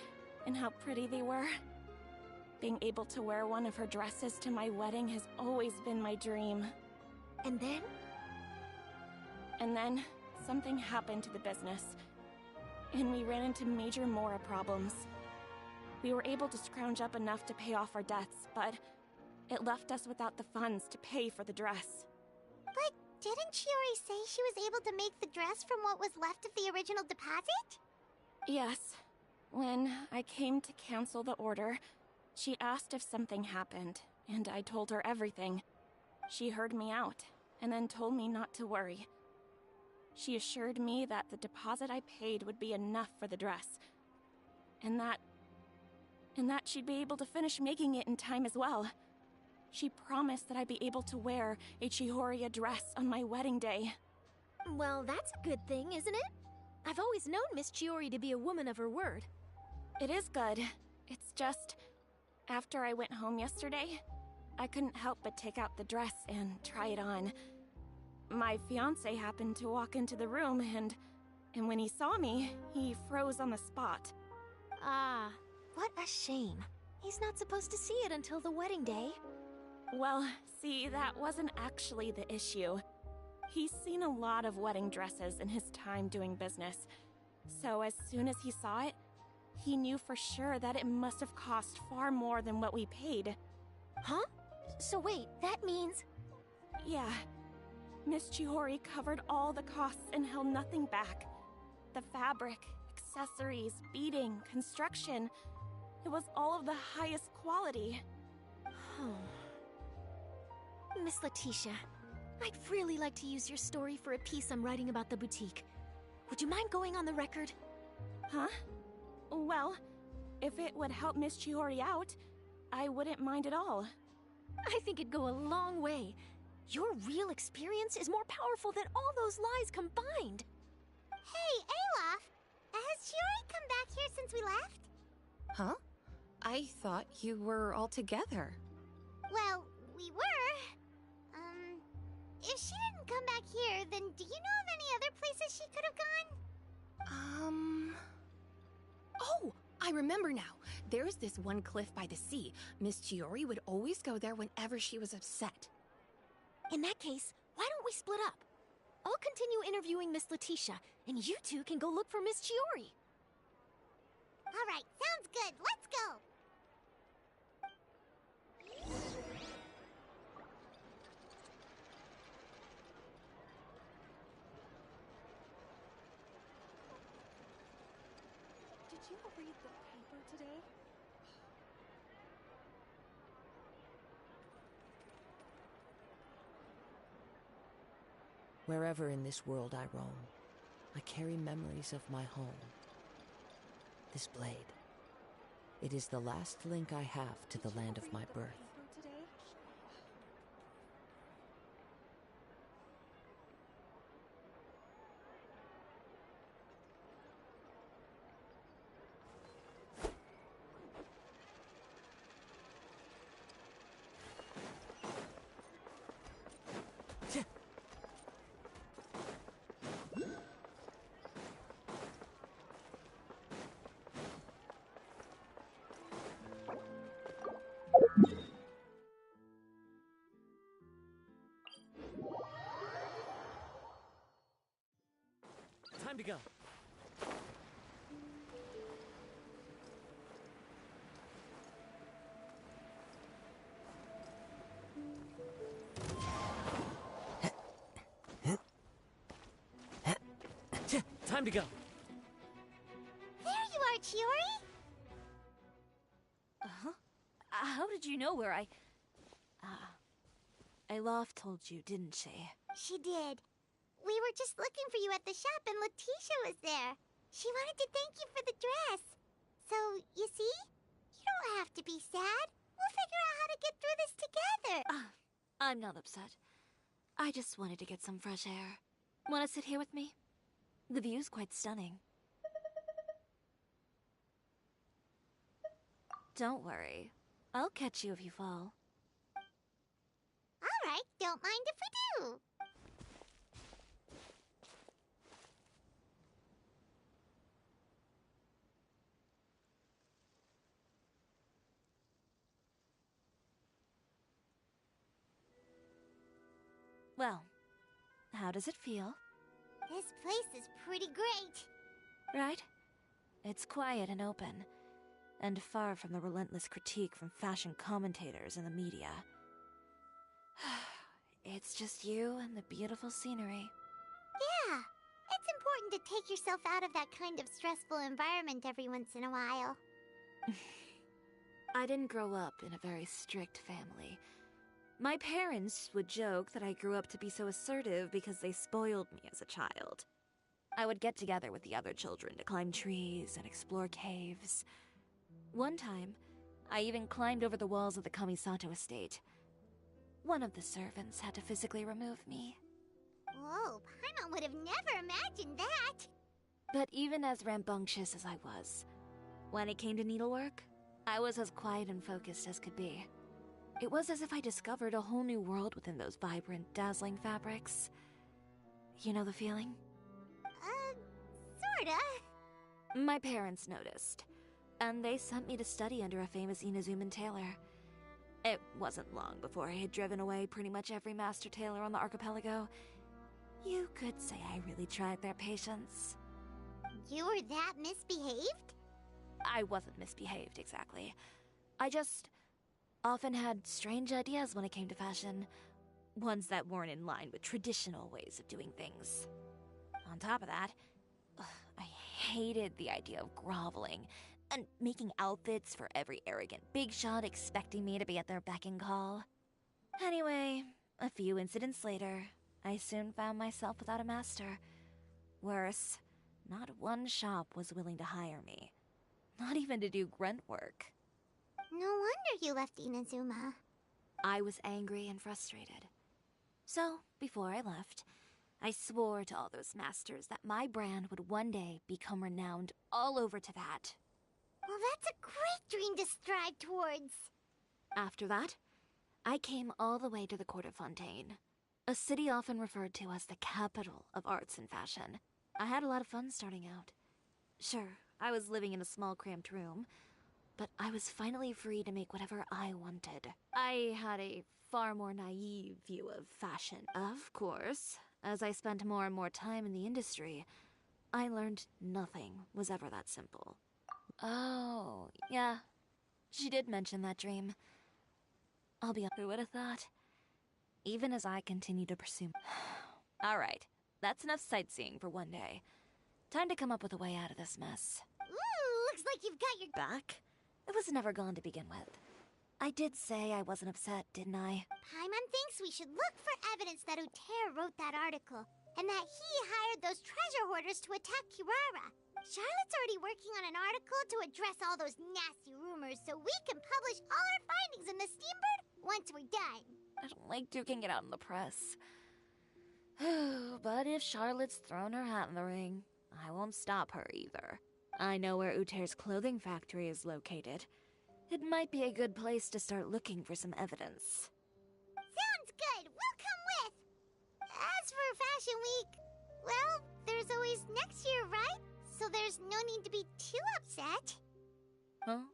and how pretty they were. Being able to wear one of her dresses to my wedding has always been my dream. And then? And then, something happened to the business, and we ran into major mora problems. We were able to scrounge up enough to pay off our debts, but it left us without the funds to pay for the dress. But didn't Chiori say she was able to make the dress from what was left of the original deposit? Yes. When I came to cancel the order, she asked if something happened, and I told her everything. She heard me out, and then told me not to worry. She assured me that the deposit I paid would be enough for the dress, and that she'd be able to finish making it in time as well. She promised that I'd be able to wear a Chihoria dress on my wedding day. Well, that's a good thing, isn't it? I've always known Miss Chiori to be a woman of her word. It is good. It's just, after I went home yesterday, I couldn't help but take out the dress and try it on. My fiancé happened to walk into the room, and when he saw me, he froze on the spot. Ah, what a shame. He's not supposed to see it until the wedding day. Well, see, that wasn't actually the issue. He's seen a lot of wedding dresses in his time doing business, so as soon as he saw it, he knew for sure that it must have cost far more than what we paid. Huh? So wait, that means... Yeah. Miss Chiori covered all the costs and held nothing back. The fabric, accessories, beading, construction. It was all of the highest quality. Miss Letitia, I'd really like to use your story for a piece I'm writing about the boutique. Would you mind going on the record? Huh? Well, if it would help Miss Chiori out, I wouldn't mind at all. I think it'd go a long way. Your real experience is more powerful than all those lies combined. Hey, Olaf! Has Chiori come back here since we left? Huh? I thought you were all together. Well, we were. If she didn't come back here, then do you know of any other places she could have gone? Oh, I remember now. There's this one cliff by the sea. Miss Chiori would always go there whenever she was upset. In that case, why don't we split up? I'll continue interviewing Miss Letitia, and you two can go look for Miss Chiori. All right, sounds good. Let's go. Did you read the paper today? Wherever in this world I roam, I carry memories of my home. This blade. It is the last link I have to the land of my birth. Time to go. Time to go. There you are, Chiori! Uh-huh. How did you know where I Loft told you, didn't she? She did. We were just looking for you at the shop and Letitia was there. She wanted to thank you for the dress. So, you see? You don't have to be sad. We'll figure out how to get through this together. I'm not upset. I just wanted to get some fresh air. Want to sit here with me? The view's quite stunning. Don't worry. I'll catch you if you fall. All right, don't mind if we do. Well, how does it feel? This place is pretty great. Right? It's quiet and open, and far from the relentless critique from fashion commentators and the media. It's just you and the beautiful scenery. Yeah, it's important to take yourself out of that kind of stressful environment every once in a while. I didn't grow up in a very strict family. My parents would joke that I grew up to be so assertive because they spoiled me as a child. I would get together with the other children to climb trees and explore caves. One time, I even climbed over the walls of the Kamisato estate. One of the servants had to physically remove me. Whoa, Paimon would have never imagined that! But even as rambunctious as I was, when it came to needlework, I was as quiet and focused as could be. It was as if I discovered a whole new world within those vibrant, dazzling fabrics. You know the feeling? Sorta. My parents noticed, and they sent me to study under a famous Inazuman tailor. It wasn't long before I had driven away pretty much every master tailor on the archipelago. You could say I really tried their patience. You were that misbehaved? I wasn't misbehaved, exactly. I just often had strange ideas when it came to fashion. Ones that weren't in line with traditional ways of doing things. On top of that, I hated the idea of groveling and making outfits for every arrogant big shot expecting me to be at their beck and call. Anyway, a few incidents later, I soon found myself without a master. Worse, not one shop was willing to hire me. Not even to do grunt work. No wonder you left Inazuma. I was angry and frustrated. So, before I left, I swore to all those masters that my brand would one day become renowned all over Teyvat. Well, that's a great dream to strive towards. After that, I came all the way to the court of Fontaine, a city often referred to as the capital of arts and fashion. I had a lot of fun starting out. Sure, I was living in a small cramped room, but I was finally free to make whatever I wanted. I had a far more naive view of fashion. Of course, as I spent more and more time in the industry, I learned nothing was ever that simple. Oh, yeah. She did mention that dream. I'll be honest, who would have thought? Even as I continue to pursue... Alright, that's enough sightseeing for one day. Time to come up with a way out of this mess. Ooh, looks like you've got your... Back? It was never gone to begin with. I did say I wasn't upset, didn't I? Paimon thinks we should look for evidence that Uter wrote that article, and that he hired those treasure hoarders to attack Kirara. Charlotte's already working on an article to address all those nasty rumors so we can publish all our findings in the Steambird once we're done. I don't like duking it out in the press. But if Charlotte's thrown her hat in the ring, I won't stop her either. I know where Uter's clothing factory is located. It might be a good place to start looking for some evidence. Sounds good. We'll come with. As for Fashion Week, well, there's always next year, right? So there's no need to be too upset. Huh?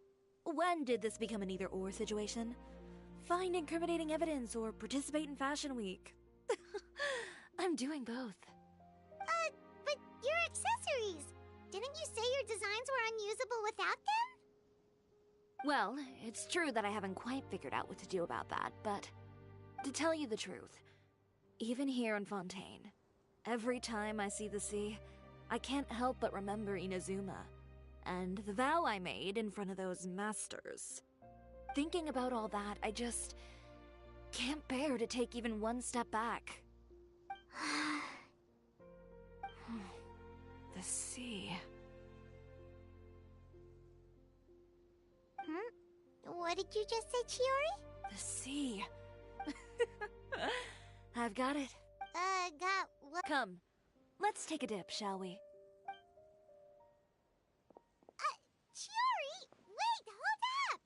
When did this become an either-or situation? Find incriminating evidence or participate in Fashion Week. I'm doing both. But your accessories! Didn't you say your designs were unusable without them? Well, it's true that I haven't quite figured out what to do about that, but to tell you the truth, even here in Fontaine, every time I see the sea, I can't help but remember Inazuma, and the vow I made in front of those masters. Thinking about all that, can't bear to take even one step back. The sea. What did you just say, Chiori? The sea. I've got it. Got what? Come, let's take a dip, shall we? Chiori! Wait, hold up!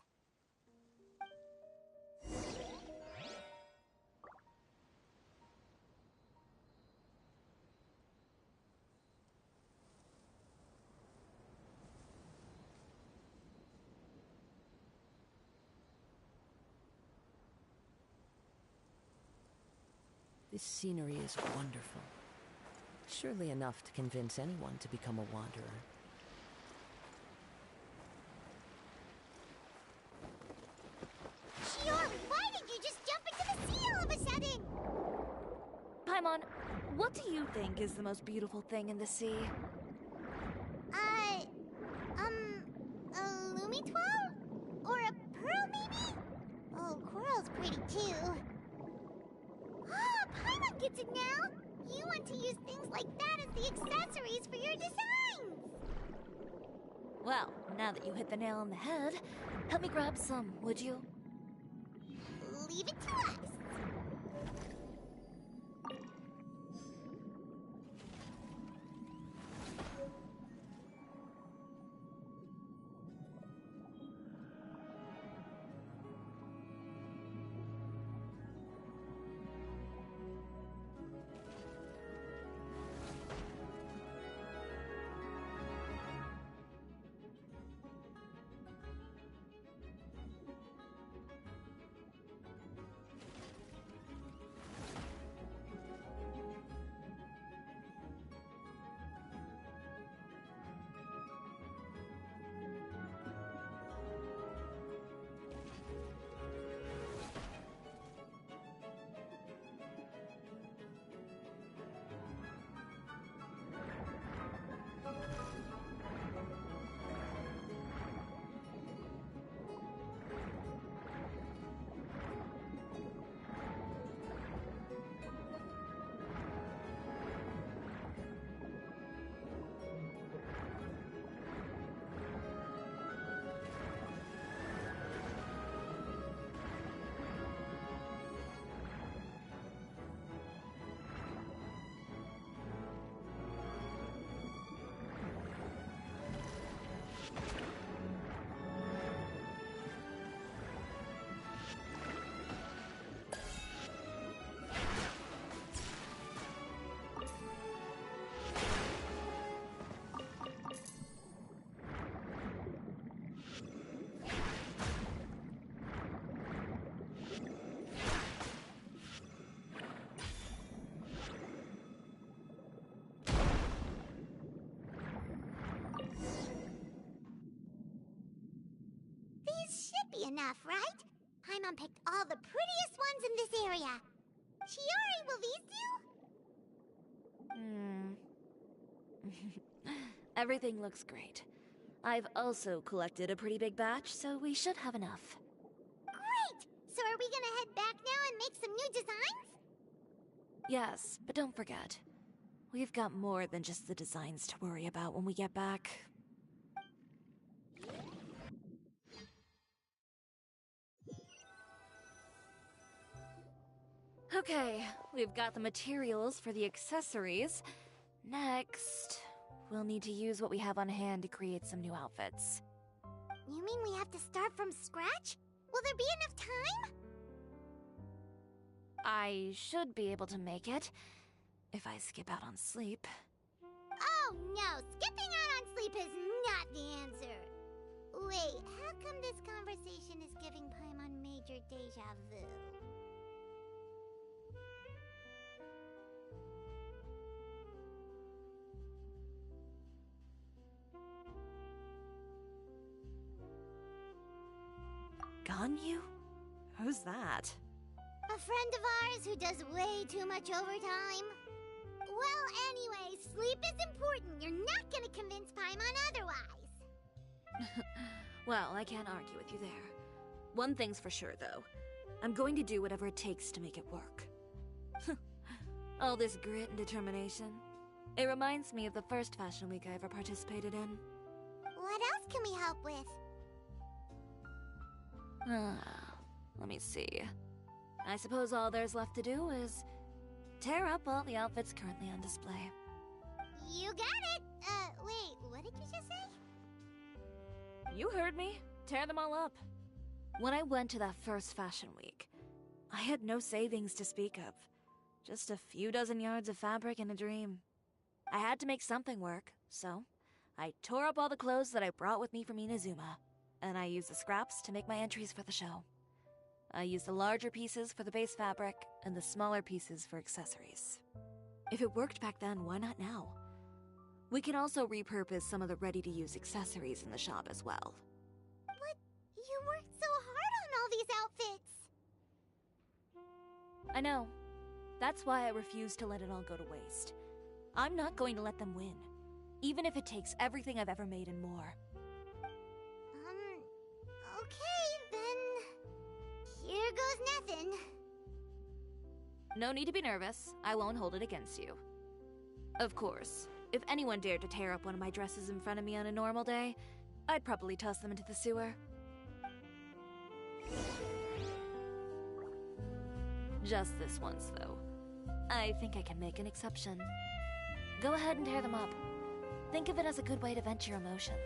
This scenery is wonderful. Surely enough to convince anyone to become a wanderer. Chiori, why did you just jump into the sea all of a sudden? Paimon, what do you think is the most beautiful thing in the sea? A Lumitwal? Or a pearl, maybe? Oh, coral's pretty too. Ah, Paimon gets it now! You want to use things like that as the accessories for your designs! Well, now that you hit the nail on the head, help me grab some, would you? Leave it to us! Should be enough, right? Paimon picked all the prettiest ones in this area. Chiori, will these do? Everything looks great. I've also collected a pretty big batch, so we should have enough. Great! So are we gonna head back now and make some new designs? Yes, but don't forget, we've got more than just the designs to worry about when we get back. Okay, we've got the materials for the accessories. Next, we'll need to use what we have on hand to create some new outfits. You mean we have to start from scratch? Will there be enough time? I should be able to make it, if I skip out on sleep. Oh no, skipping out on sleep is not the answer. Wait, how come this conversation is giving Paimon major deja vu? Ganyu? Who's that? A friend of ours who does way too much overtime. Well, anyway, sleep is important. You're not gonna convince Paimon otherwise. Well, I can't argue with you there. One thing's for sure, though. I'm going to do whatever it takes to make it work. All this grit and determination. It reminds me of the first fashion week I ever participated in. What else can we help with? Let me see. I suppose all there's left to do is tear up all the outfits currently on display. You got it! Wait, what did you just say? You heard me. Tear them all up. When I went to that first fashion week, I had no savings to speak of. Just a few dozen yards of fabric and a dream. I had to make something work, so I tore up all the clothes that I brought with me from Inazuma, and I used the scraps to make my entries for the show. I used the larger pieces for the base fabric and the smaller pieces for accessories. If it worked back then, why not now? We can also repurpose some of the ready-to-use accessories in the shop as well. But you worked so hard on all these outfits! I know. That's why I refuse to let it all go to waste. I'm not going to let them win, even if it takes everything I've ever made and more. Okay, then... Here goes nothing. No need to be nervous. I won't hold it against you. Of course, if anyone dared to tear up one of my dresses in front of me on a normal day, I'd probably toss them into the sewer. Just this once, though. I think I can make an exception. Go ahead and tear them up. Think of it as a good way to vent your emotions.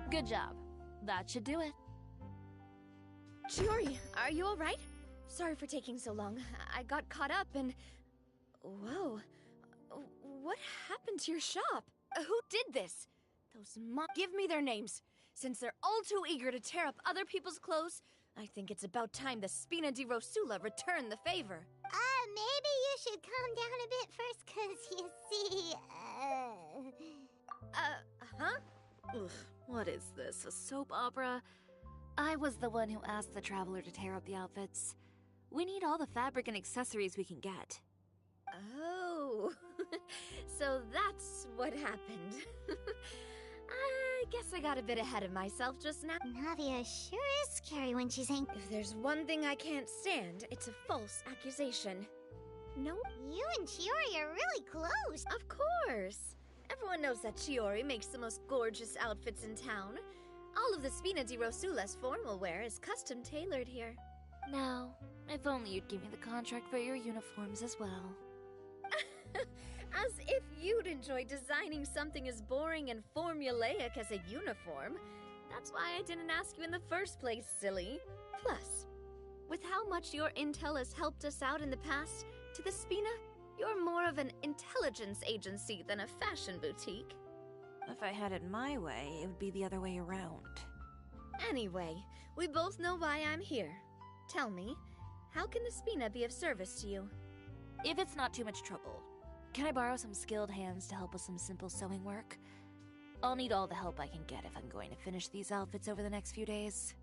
Good job. That should do it. Chiordi, are you alright? Sorry for taking so long. I got caught up and... Whoa. What happened to your shop? Who did this? Those Give me their names. Since they're all too eager to tear up other people's clothes, I think it's about time the Spina di Rosula return the favor. Maybe you should calm down a bit first, 'cause you see, huh? Ugh, what is this, a soap opera? I was the one who asked the traveler to tear up the outfits. We need all the fabric and accessories we can get. Oh, so that's what happened. I guess I got a bit ahead of myself just now. Navia sure is scary when she's angry. If there's one thing I can't stand, it's a false accusation. No? You and Chiordi are really close. Of course. Everyone knows that Chiordi makes the most gorgeous outfits in town. All of the Spina di Rosula's formal wear is custom tailored here. Now, if only you'd give me the contract for your uniforms as well. As if you'd enjoy designing something as boring and formulaic as a uniform. That's why I didn't ask you in the first place, silly. Plus, with how much your intel has helped us out in the past, to the Spina, you're more of an intelligence agency than a fashion boutique. If I had it my way, it would be the other way around. Anyway, we both know why I'm here. Tell me, how can the Spina be of service to you? If it's not too much trouble, can I borrow some skilled hands to help with some simple sewing work? I'll need all the help I can get if I'm going to finish these outfits over the next few days.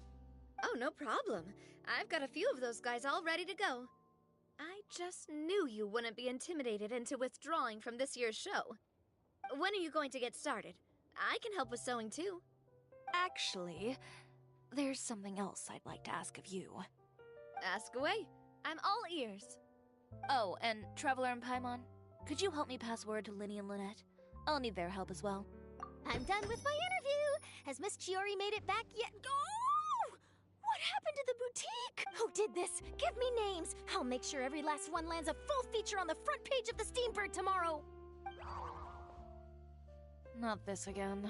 Oh, no problem. I've got a few of those guys all ready to go. I just knew you wouldn't be intimidated into withdrawing from this year's show. When are you going to get started? I can help with sewing too. Actually, there's something else I'd like to ask of you. Ask away. I'm all ears. Oh, and Traveler and Paimon, could you help me pass word to Linny and Lynette? I'll need their help as well. I'm done with my interview. Has Miss Chiordi made it back yet? Oh! What happened to the boutique? Who did this? Give me names. I'll make sure every last one lands a full feature on the front page of the Steambird tomorrow. Not this again.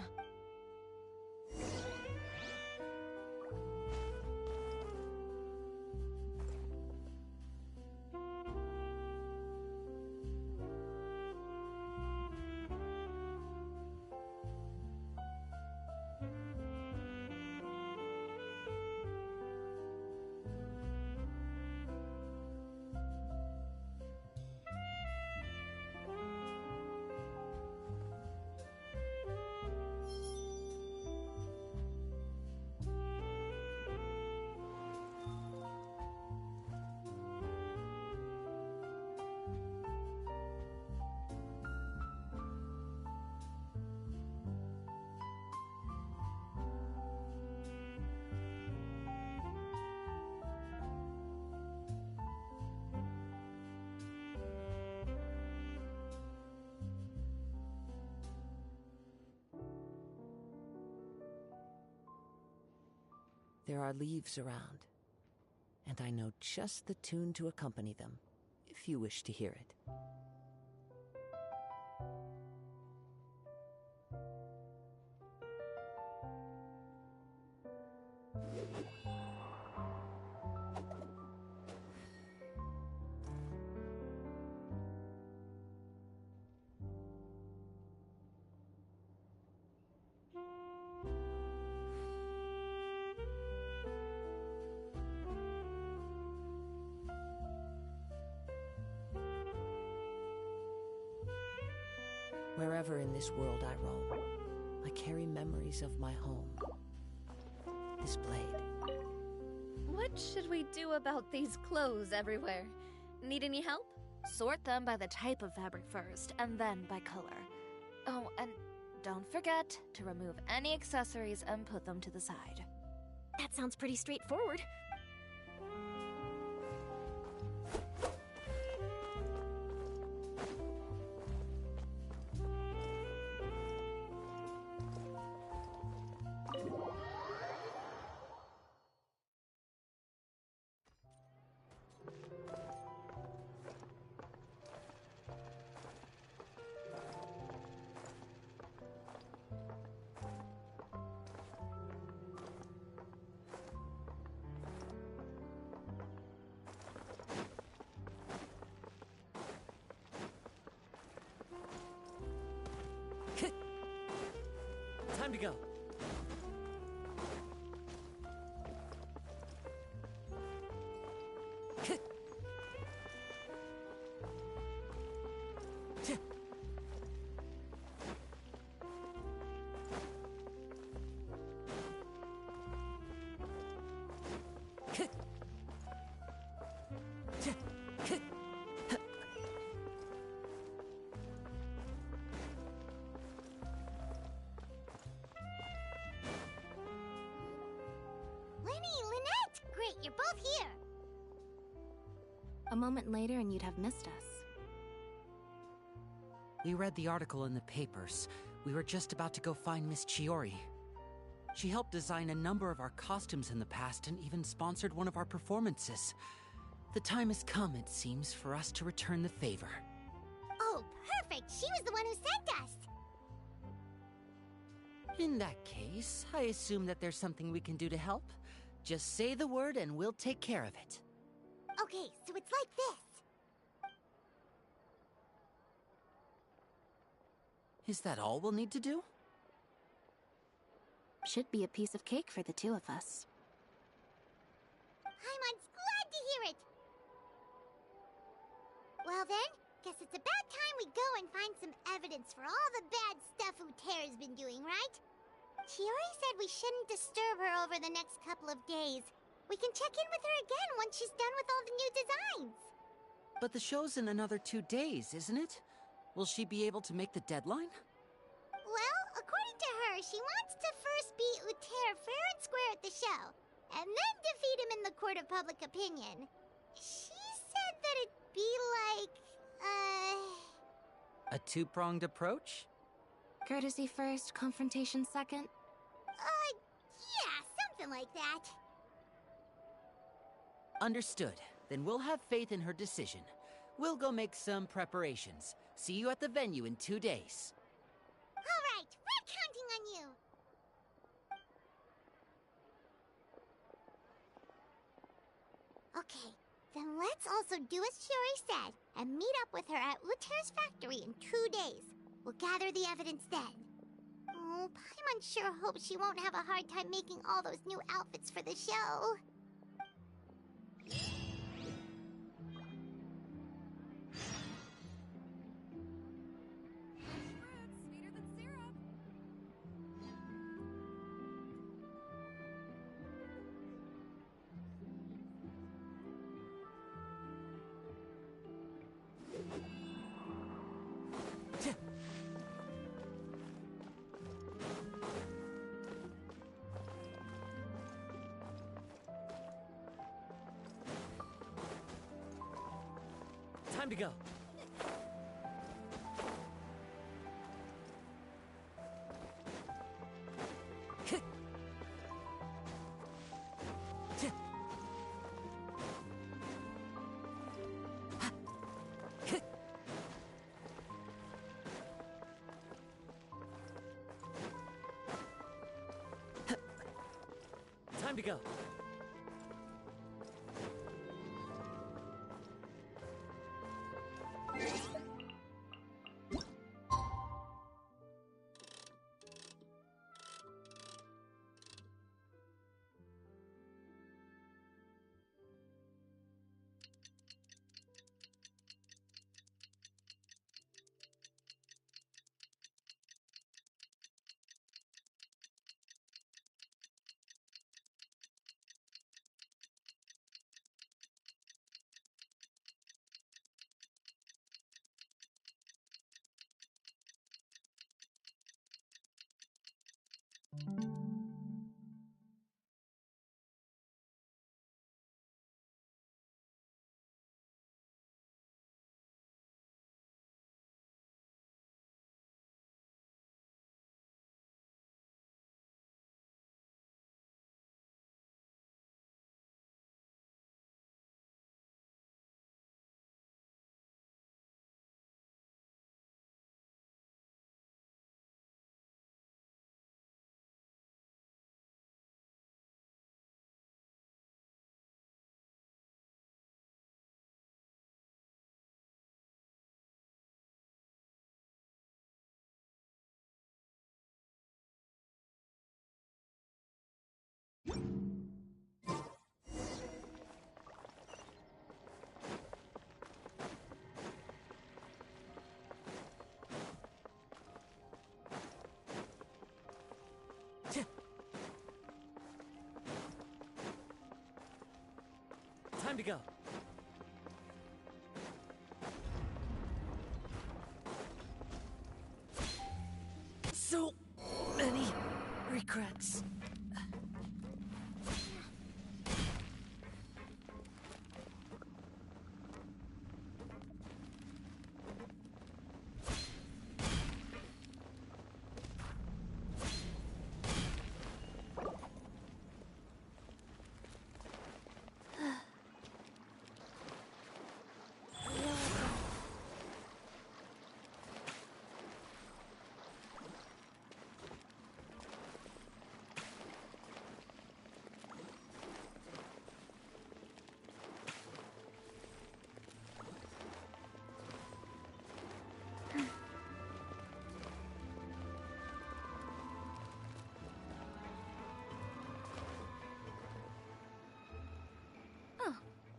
There are leaves around, and I know just the tune to accompany them, if you wish to hear it. Wherever in this world I roam, I carry memories of my home. This blade. What should we do about these clothes everywhere? Need any help? Sort them by the type of fabric first, and then by color. Oh, and don't forget to remove any accessories and put them to the side. That sounds pretty straightforward. Time to go. You're both here! A moment later and you'd have missed us. We read the article in the papers. We were just about to go find Miss Chiordi. She helped design a number of our costumes in the past and even sponsored one of our performances. The time has come, it seems, for us to return the favor. Oh, perfect! She was the one who sent us! In that case, I assume that there's something we can do to help. Just say the word and we'll take care of it. Okay, so it's like this. Is that all we'll need to do? Should be a piece of cake for the two of us. Paimon's glad to hear it! Well then, guess it's about time we go and find some evidence for all the bad stuff Uterra's been doing, right? Chiordi said we shouldn't disturb her over the next couple of days. We can check in with her again once she's done with all the new designs. But the show's in another 2 days, isn't it? Will she be able to make the deadline? Well, according to her, she wants to first beat Uterra fair and square at the show, and then defeat him in the court of public opinion. She said that it'd be like, A two-pronged approach? Courtesy first, confrontation second? Yeah, something like that. Understood. Then we'll have faith in her decision. We'll go make some preparations. See you at the venue in 2 days. All right, we're counting on you. Okay, then let's also do as Chiordi said and meet up with her at Uterra's factory in 2 days. We'll gather the evidence then. Oh, Paimon sure hopes she won't have a hard time making all those new outfits for the show. Sweeter than syrup. Time to go. to go. Time to go. So many regrets.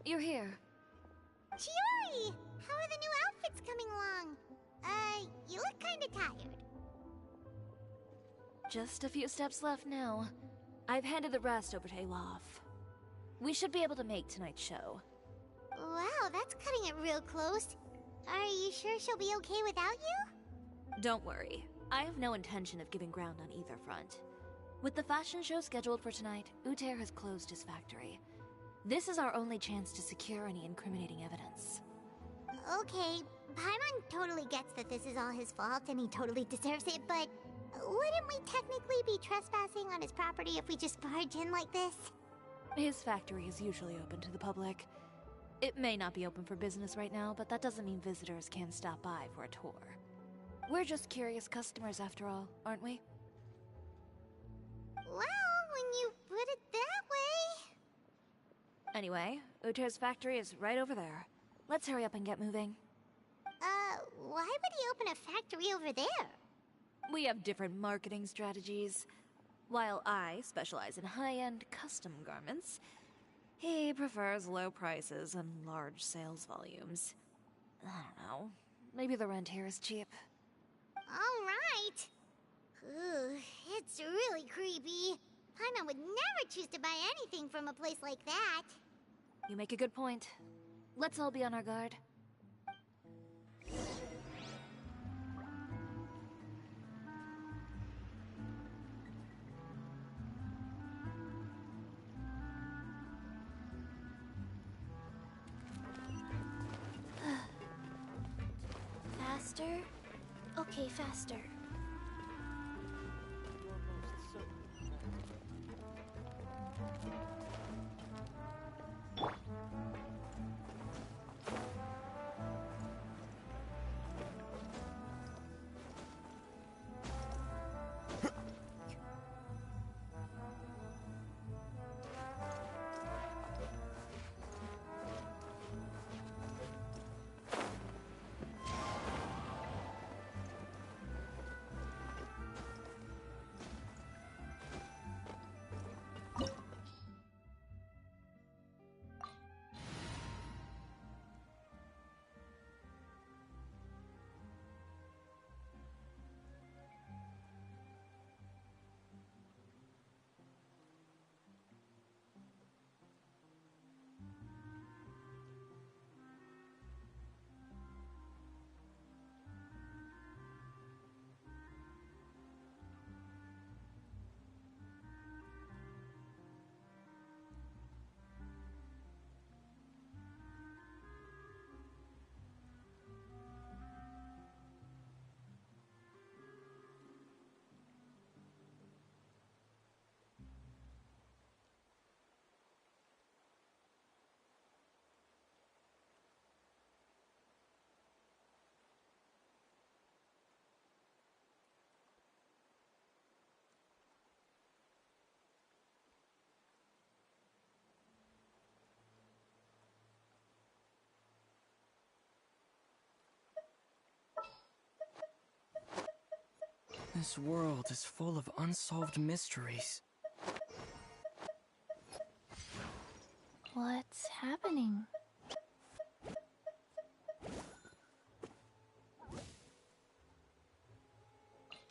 You're here. Chiordi! How are the new outfits coming along? You look kinda tired. Just a few steps left now. I've handed the rest over to Alof. We should be able to make tonight's show. Wow, that's cutting it real close. Are you sure she'll be okay without you? Don't worry. I have no intention of giving ground on either front. With the fashion show scheduled for tonight, Uter has closed his factory. This is our only chance to secure any incriminating evidence. Okay, Paimon totally gets that this is all his fault and he totally deserves it, but wouldn't we technically be trespassing on his property if we just barge in like this? His factory is usually open to the public. It may not be open for business right now, but that doesn't mean visitors can't stop by for a tour. We're just curious customers after all, aren't we? Well, when you put it that way... Anyway, Uter's factory is right over there. Let's hurry up and get moving. Why would he open a factory over there? We have different marketing strategies. While I specialize in high-end custom garments, he prefers low prices and large sales volumes. I don't know. Maybe the rent here is cheap. Alright. Ooh, it's really creepy. Paimon would never choose to buy anything from a place like that. You make a good point. Let's all be on our guard. Faster? Okay, faster. This world is full of unsolved mysteries. What's happening?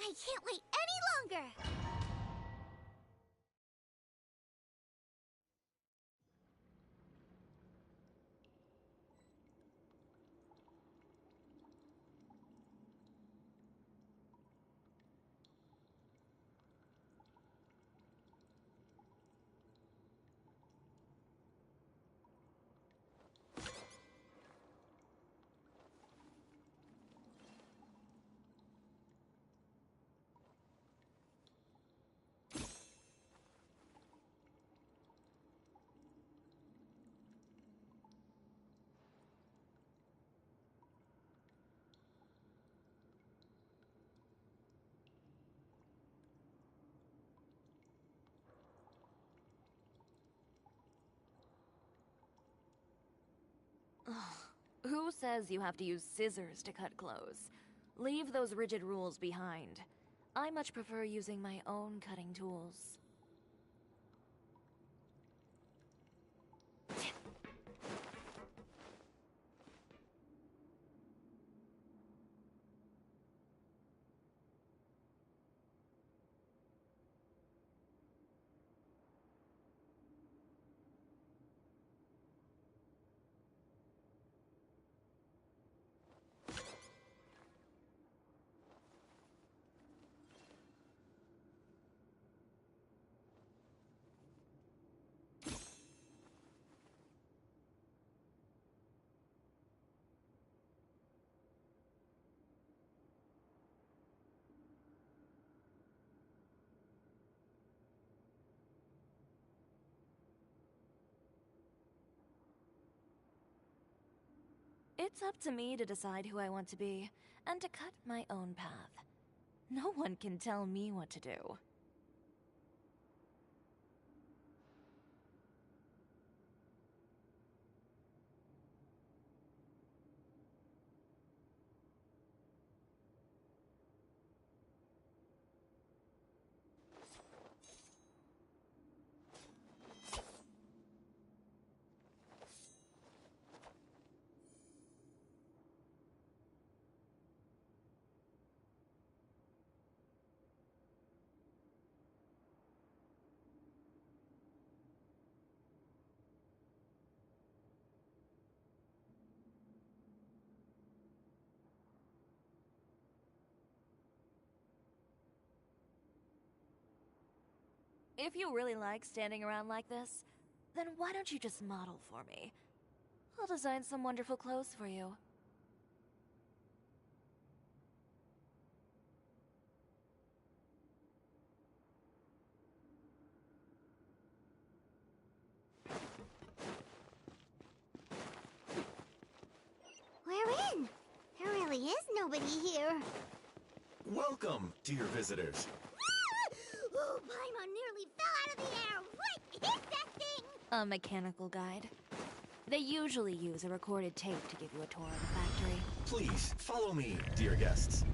I can't wait any longer! Who says you have to use scissors to cut clothes? Leave those rigid rules behind. I much prefer using my own cutting tools. It's up to me to decide who I want to be, and to cut my own path. No one can tell me what to do. If you really like standing around like this, then why don't you just model for me? I'll design some wonderful clothes for you. We're in! There really is nobody here. Welcome, dear visitors. Oh, Paimon nearly fell out of the air! What is that thing? A mechanical guide. They usually use a recorded tape to give you a tour of the factory. Please, follow me, dear guests.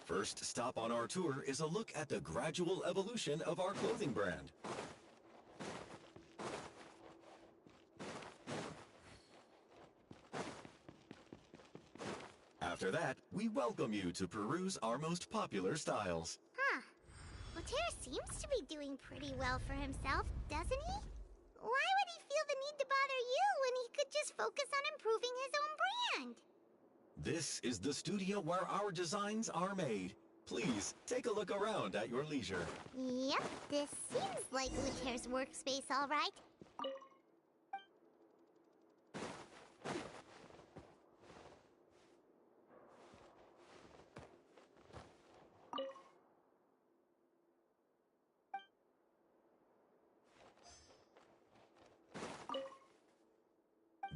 First stop on our tour is a look at the gradual evolution of our clothing brand. After that, we welcome you to peruse our most popular styles. Huh. Laterre seems to be doing pretty well for himself, doesn't he? Why would he feel the need to bother you when he could just focus on improving his own brand? This is the studio where our designs are made. Please, take a look around at your leisure. Yep, this seems like Laterre's workspace, all right.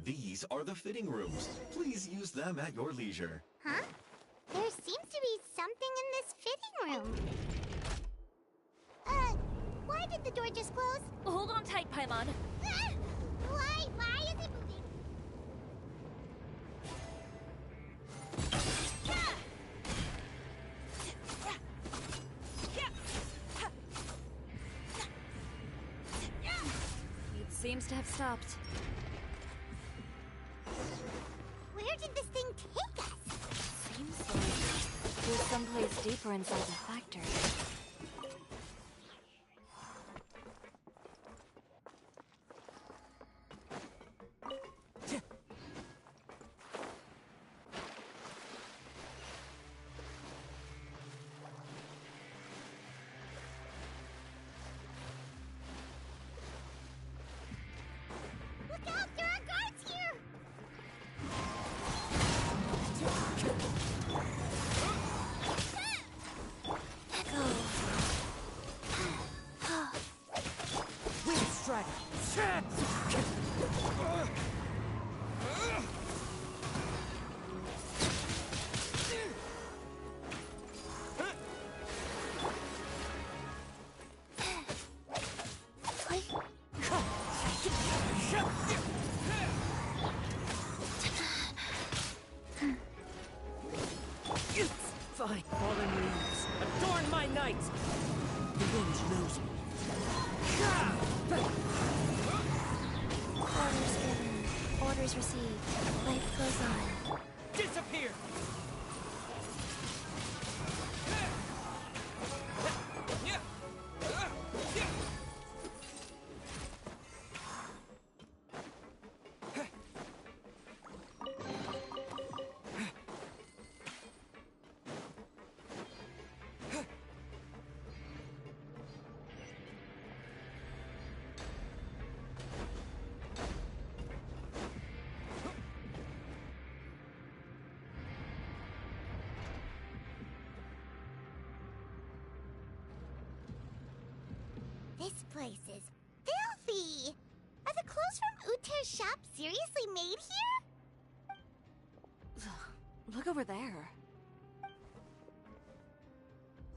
These are the fitting rooms. Please use them at your leisure. Huh? There seems to be something in this fitting room. to have stopped. Where did this thing take us? Seems like we're someplace deeper inside the factory. Look out! There are guards here! Wind strike! Fine, fallen leaves, adorn my night! The wind knows me. Orders given. Orders received. Life goes on. Disappear! This place is filthy! Are the clothes from Uter's shop seriously made here? Look over there.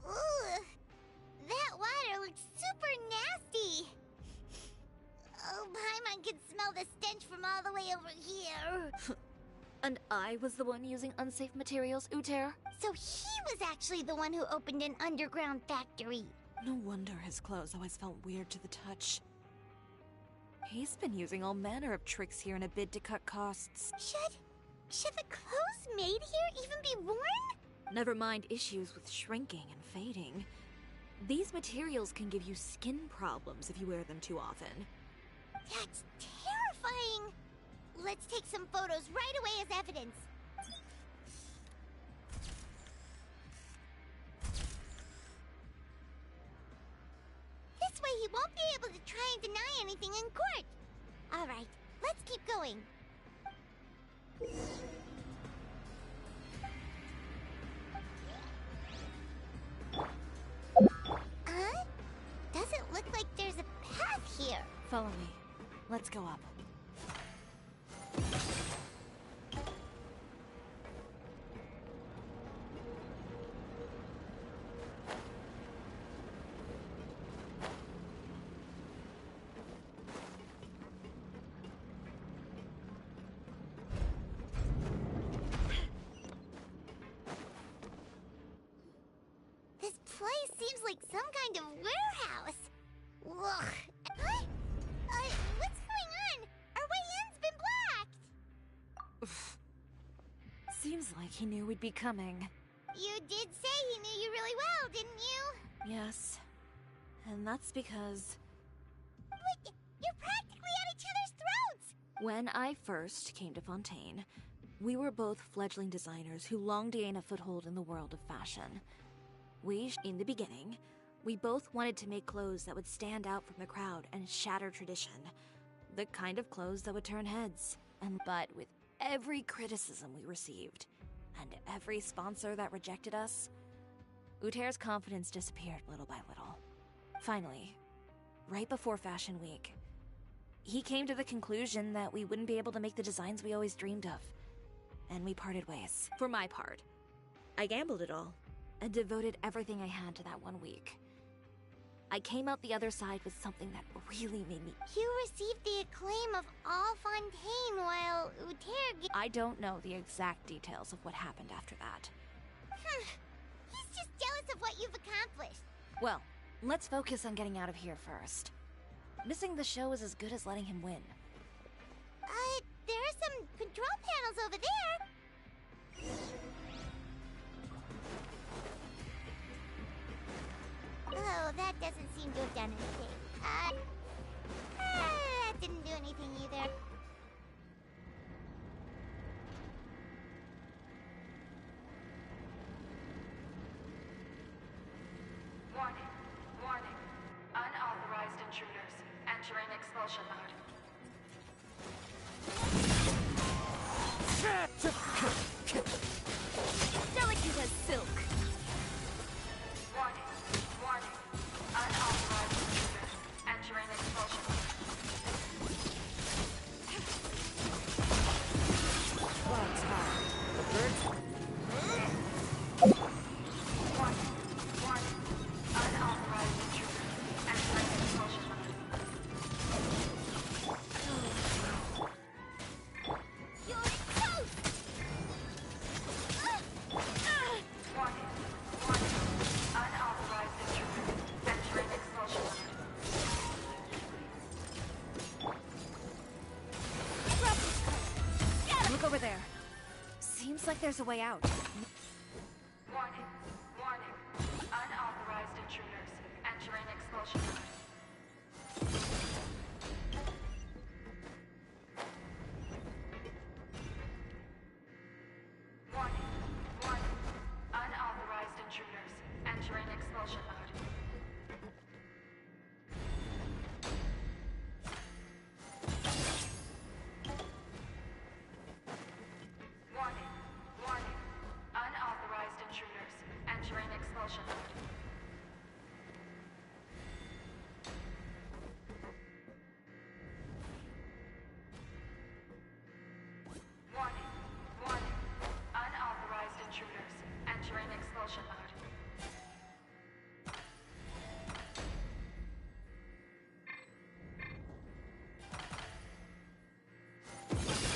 Ugh! That water looks super nasty! Oh, Paimon can smell the stench from all the way over here! And I was the one using unsafe materials, Uter? So he was actually the one who opened an underground factory! No wonder his clothes always felt weird to the touch. He's been using all manner of tricks here in a bid to cut costs. Should the clothes made here even be worn? Never mind issues with shrinking and fading. These materials can give you skin problems if you wear them too often. That's terrifying! Let's take some photos right away as evidence. This way he won't be able to try and deny anything in court. Alright, let's keep going. Huh? Doesn't look like there's a path here. Follow me. Let's go up. This place seems like some kind of warehouse. Ugh. Huh? What's going on? Our way in's been blocked! Seems like he knew we'd be coming. You did say he knew you really well, didn't you? Yes. And that's because Wait, you're practically at each other's throats! when I first came to Fontaine, we were both fledgling designers who longed to gain a foothold in the world of fashion. In the beginning, we both wanted to make clothes that would stand out from the crowd and shatter tradition. The kind of clothes that would turn heads. But with every criticism we received, and every sponsor that rejected us, Uter's confidence disappeared little by little. Finally, right before Fashion Week, he came to the conclusion that we wouldn't be able to make the designs we always dreamed of. And we parted ways. For my part, I gambled it all and devoted everything I had to that 1 week. I came out the other side with something that really made me... You received the acclaim of all Fontaine while Uter... I don't know the exact details of what happened after that. He's just jealous of what you've accomplished. Well, let's focus on getting out of here first. Missing the show is as good as letting him win. There are some control panels over there. Oh, that doesn't seem to have done anything. That didn't do anything either. Warning. Warning. Unauthorized intruders entering expulsion mode. Delicate as silk. Warning. Warning. Unauthorized intruders entering expulsion mode. Clouds high. The birds. Warning. Warning. Unauthorized intruders entering expulsion mode. Warning. Warning. Unauthorized intruders entering expulsion mode. Look over there. Seems like there's a way out. Warning. Warning. Unauthorized intruders entering expulsion mode. Warning. Warning. Unauthorized intruders entering expulsion mode. Warning. Warning. Unauthorized intruders entering expulsion mode. Warning. Warning. Unauthorized intruders entering expulsion mode.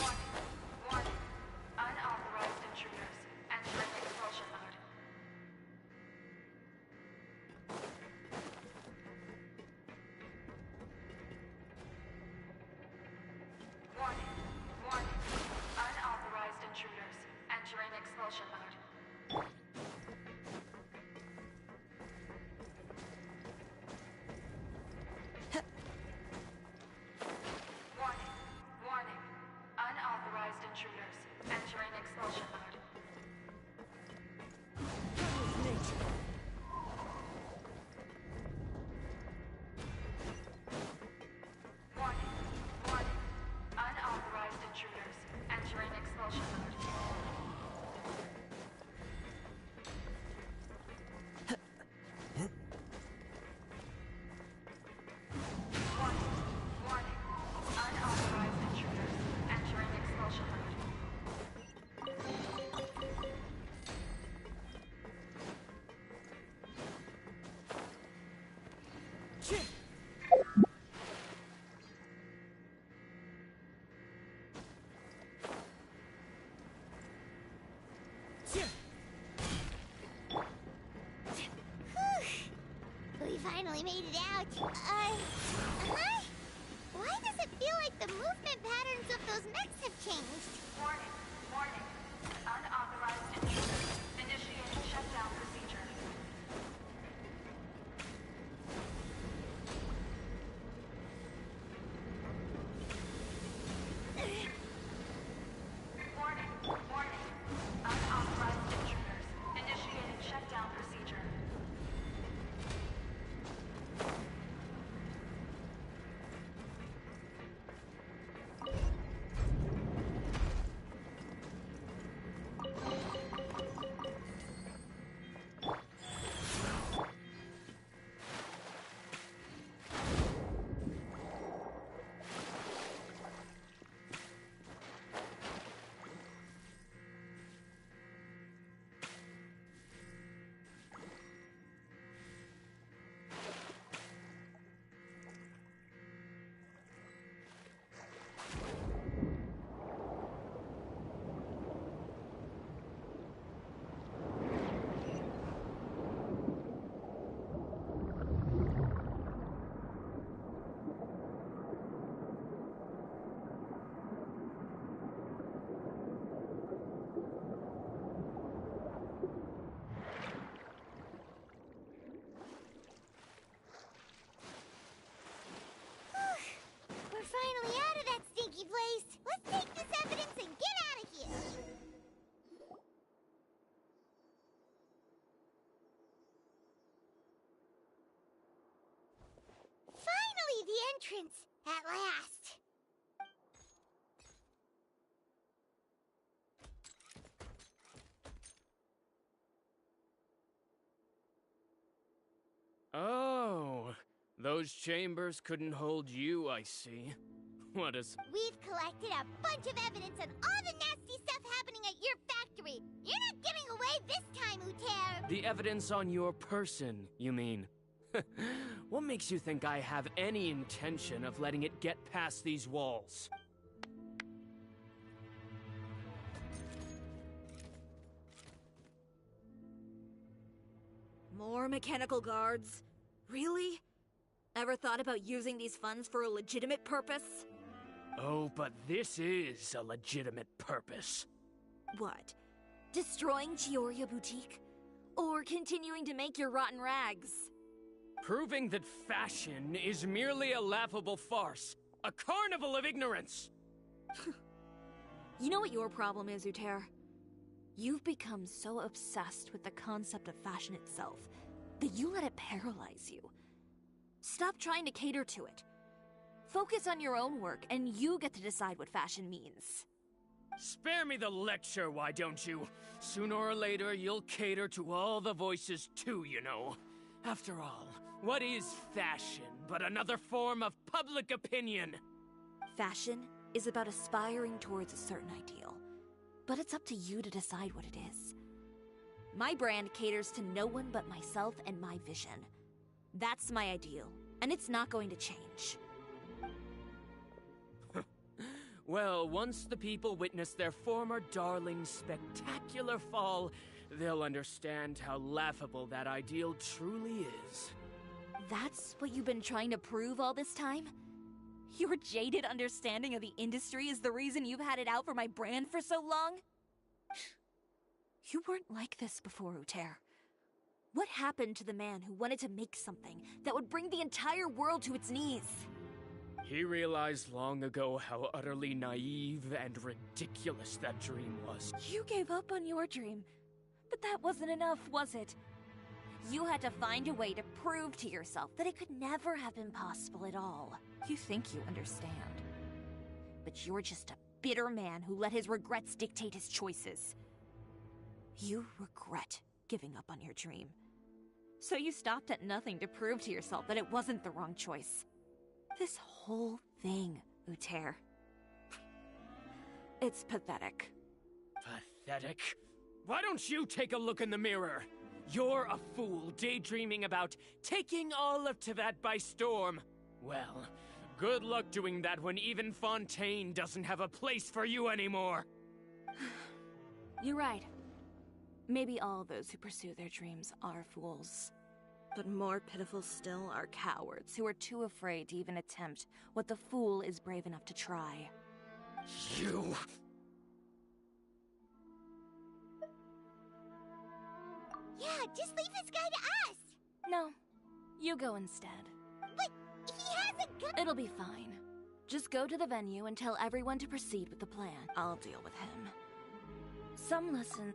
Warning. Warning. Unauthorized intruders entering expulsion mode. Warning. Warning. Unauthorized intruders entering expulsion mode. Warning. Warning. Unauthorized intruders entering expulsion mode. Warning. Warning. Unauthorized intruders entering expulsion mode. Warning. Warning. Unauthorized intruders entering expulsion mode. We finally made it out. Why does it feel like the movement patterns of those mechs have changed? Warning. Warning. Unauthorized intruders initiating shutdown procedure. Warning. Warning. Unauthorized intruders initiating shutdown procedure. entrance, at last. Oh, those chambers couldn't hold you, I see. What is... We've collected a bunch of evidence on all the nasty stuff happening at your factory. You're not getting away this time, Uter. The evidence on your person, you mean? What makes you think I have any intention of letting it get past these walls? More mechanical guards? Really? Ever thought about using these funds for a legitimate purpose? Oh, but this is a legitimate purpose. What? Destroying Chiordi Boutique? Or continuing to make your rotten rags? Proving that fashion is merely a laughable farce. A carnival of ignorance! You know what your problem is, Uter? You've become so obsessed with the concept of fashion itself that you let it paralyze you. Stop trying to cater to it. Focus on your own work, and you get to decide what fashion means. Spare me the lecture, why don't you? Sooner or later, you'll cater to all the voices too, you know. After all, what is fashion but another form of public opinion? Fashion is about aspiring towards a certain ideal. But it's up to you to decide what it is. My brand caters to no one but myself and my vision. That's my ideal, and it's not going to change. Well, once the people witness their former darling's spectacular fall, they'll understand how laughable that ideal truly is. That's what you've been trying to prove all this time? Your jaded understanding of the industry is the reason you've had it out for my brand for so long? You weren't like this before, Uter. What happened to the man who wanted to make something that would bring the entire world to its knees? He realized long ago how utterly naive and ridiculous that dream was. You gave up on your dream, but that wasn't enough, was it? You had to find a way to prove to yourself that it could never have been possible at all. You think you understand, but you're just a bitter man who let his regrets dictate his choices. You regret giving up on your dream. So you stopped at nothing to prove to yourself that it wasn't the wrong choice. This whole thing, Uter. It's pathetic. Pathetic? Why don't you take a look in the mirror? You're a fool daydreaming about taking all of Teyvat by storm. Well, good luck doing that when even Fontaine doesn't have a place for you anymore. You're right. Maybe all those who pursue their dreams are fools. But more pitiful still are cowards who are too afraid to even attempt what the fool is brave enough to try. You... Yeah, just leave this guy to us! No, you go instead. But he hasn't got— It'll be fine. Just go to the venue and tell everyone to proceed with the plan. I'll deal with him. Some lesson...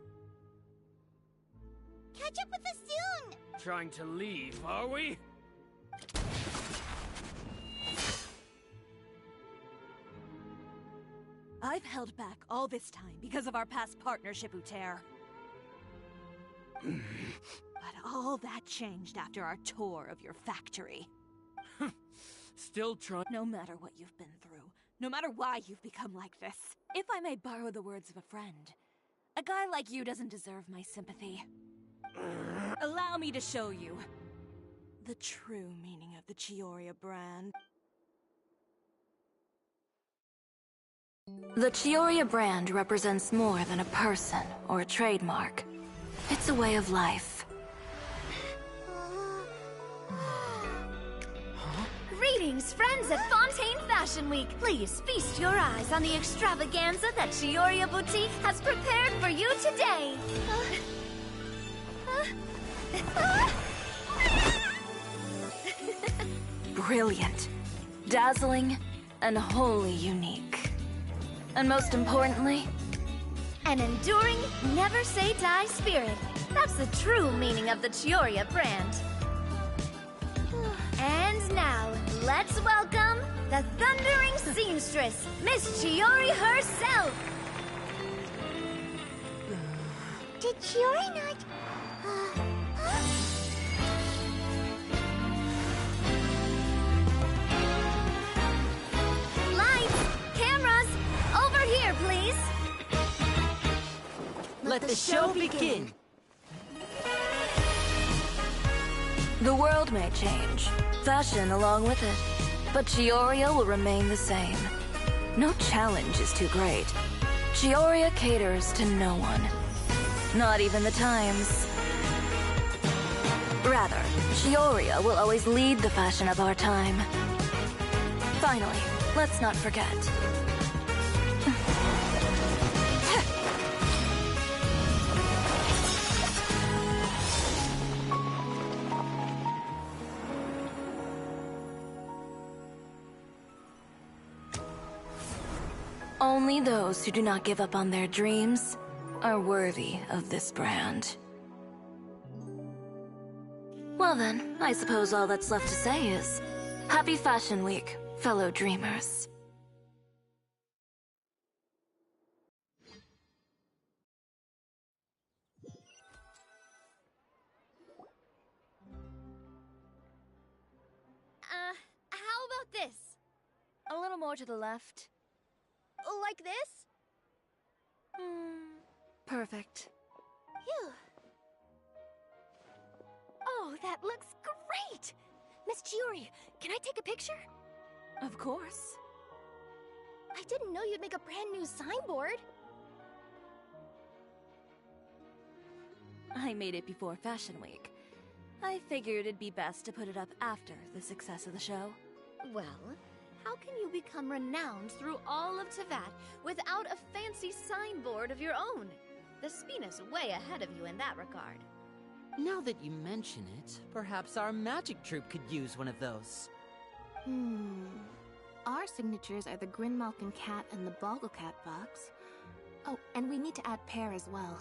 Catch up with us soon! Trying to leave, are we? I've held back all this time because of our past partnership, Uter. But all that changed after our tour of your factory. Still trying. No matter what you've been through, no matter why you've become like this, if I may borrow the words of a friend, a guy like you doesn't deserve my sympathy. Allow me to show you the true meaning of the Chiordi brand. The Chiordi brand represents more than a person or a trademark. It's a way of life. Greetings, friends at Fontaine Fashion Week. Please feast your eyes on the extravaganza that Chiordi Boutique has prepared for you today. Brilliant, dazzling, and wholly unique. And most importantly, an enduring, never-say-die spirit. That's the true meaning of the Chiordi brand. And now, Let's welcome the thundering seamstress, Miss Chiordi herself! Did Chiordi not... Lights! Cameras! Over here, please! Let the show begin! The world may change, fashion along with it, but Chioria will remain the same. No challenge is too great. Chioria caters to no one. Not even the times. Rather, Chioria will always lead the fashion of our time. Finally, let's not forget. Only those who do not give up on their dreams are worthy of this brand. Well then, I suppose all that's left to say is, Happy Fashion Week, fellow dreamers. How about this? A little more to the left. Like this? Perfect. Phew. Oh, that looks great! Miss Chiordi, can I take a picture? Of course. I didn't know you'd make a brand new signboard. I made it before Fashion Week. I figured it'd be best to put it up after the success of the show. Well, how can you become renowned through all of Teyvat without a fancy signboard of your own? The Spina's way ahead of you in that regard. Now that you mention it, perhaps our magic troupe could use one of those. Our signatures are the Grinmalkin cat and the Bogglecat box. Oh, and we need to add Pear as well.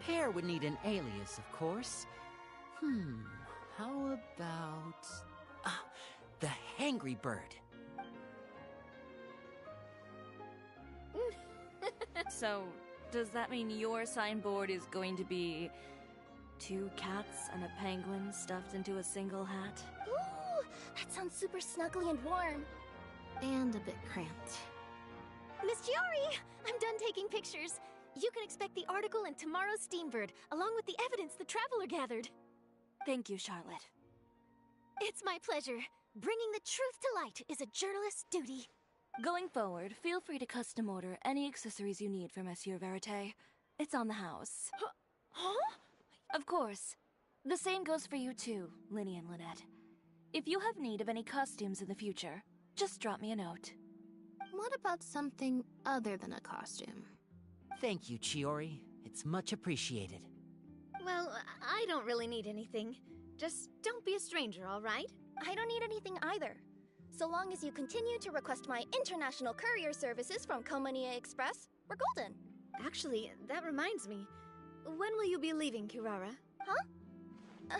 Pear would need an alias, of course. How about... the Hangry Bird. So, does that mean your signboard is going to be 2 cats and a penguin stuffed into a single hat? Ooh, that sounds super snuggly and warm. And a bit cramped. Miss Chiordi, I'm done taking pictures. You can expect the article in tomorrow's Steambird, along with the evidence the Traveler gathered. Thank you, Charlotte. It's my pleasure. Bringing the truth to light is a journalist's duty. Going forward, feel free to custom order any accessories you need for Monsieur Verite. It's on the house. Huh? Of course. The same goes for you too, Linny and Lynette. If you have need of any costumes in the future, just drop me a note. What about something other than a costume? Thank you, Chiordi. It's much appreciated. Well, I don't really need anything. Just don't be a stranger, all right? I don't need anything either. So long as you continue to request my international courier services from Komania Express, we're golden. Actually, that reminds me. When will you be leaving, Kirara? Huh?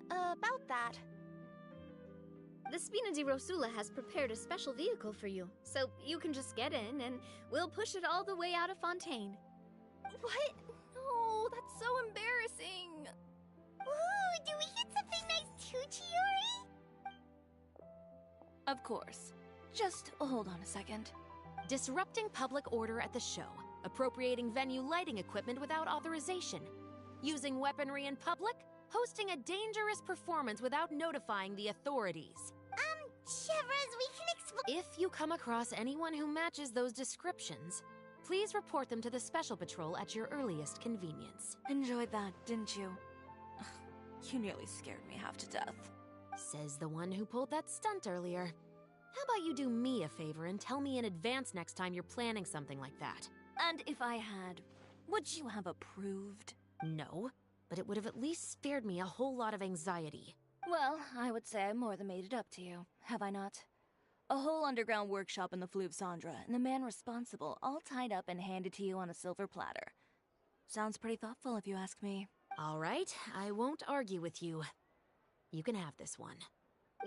About that. The Spina di Rosula has prepared a special vehicle for you, so you can just get in and we'll push it all the way out of Fontaine. What? No, that's so embarrassing. Ooh, do we get something nice too, Chiordi? Of course. Just hold on a second. Disrupting public order at the show. Appropriating venue lighting equipment without authorization. Using weaponry in public. Hosting a dangerous performance without notifying the authorities. Chevras, we can explain. If you come across anyone who matches those descriptions, please report them to the Special Patrol at your earliest convenience. Enjoyed that, didn't you? You nearly scared me half to death. Says the one who pulled that stunt earlier. How about you do me a favor and tell me in advance next time you're planning something like that? And if I had, would you have approved? No, but it would have at least spared me a whole lot of anxiety. Well, I would say I more than made it up to you, have I not? A whole underground workshop in the Fleuve Cendre, and the man responsible all tied up and handed to you on a silver platter. Sounds pretty thoughtful if you ask me. All right, I won't argue with you. You can have this one.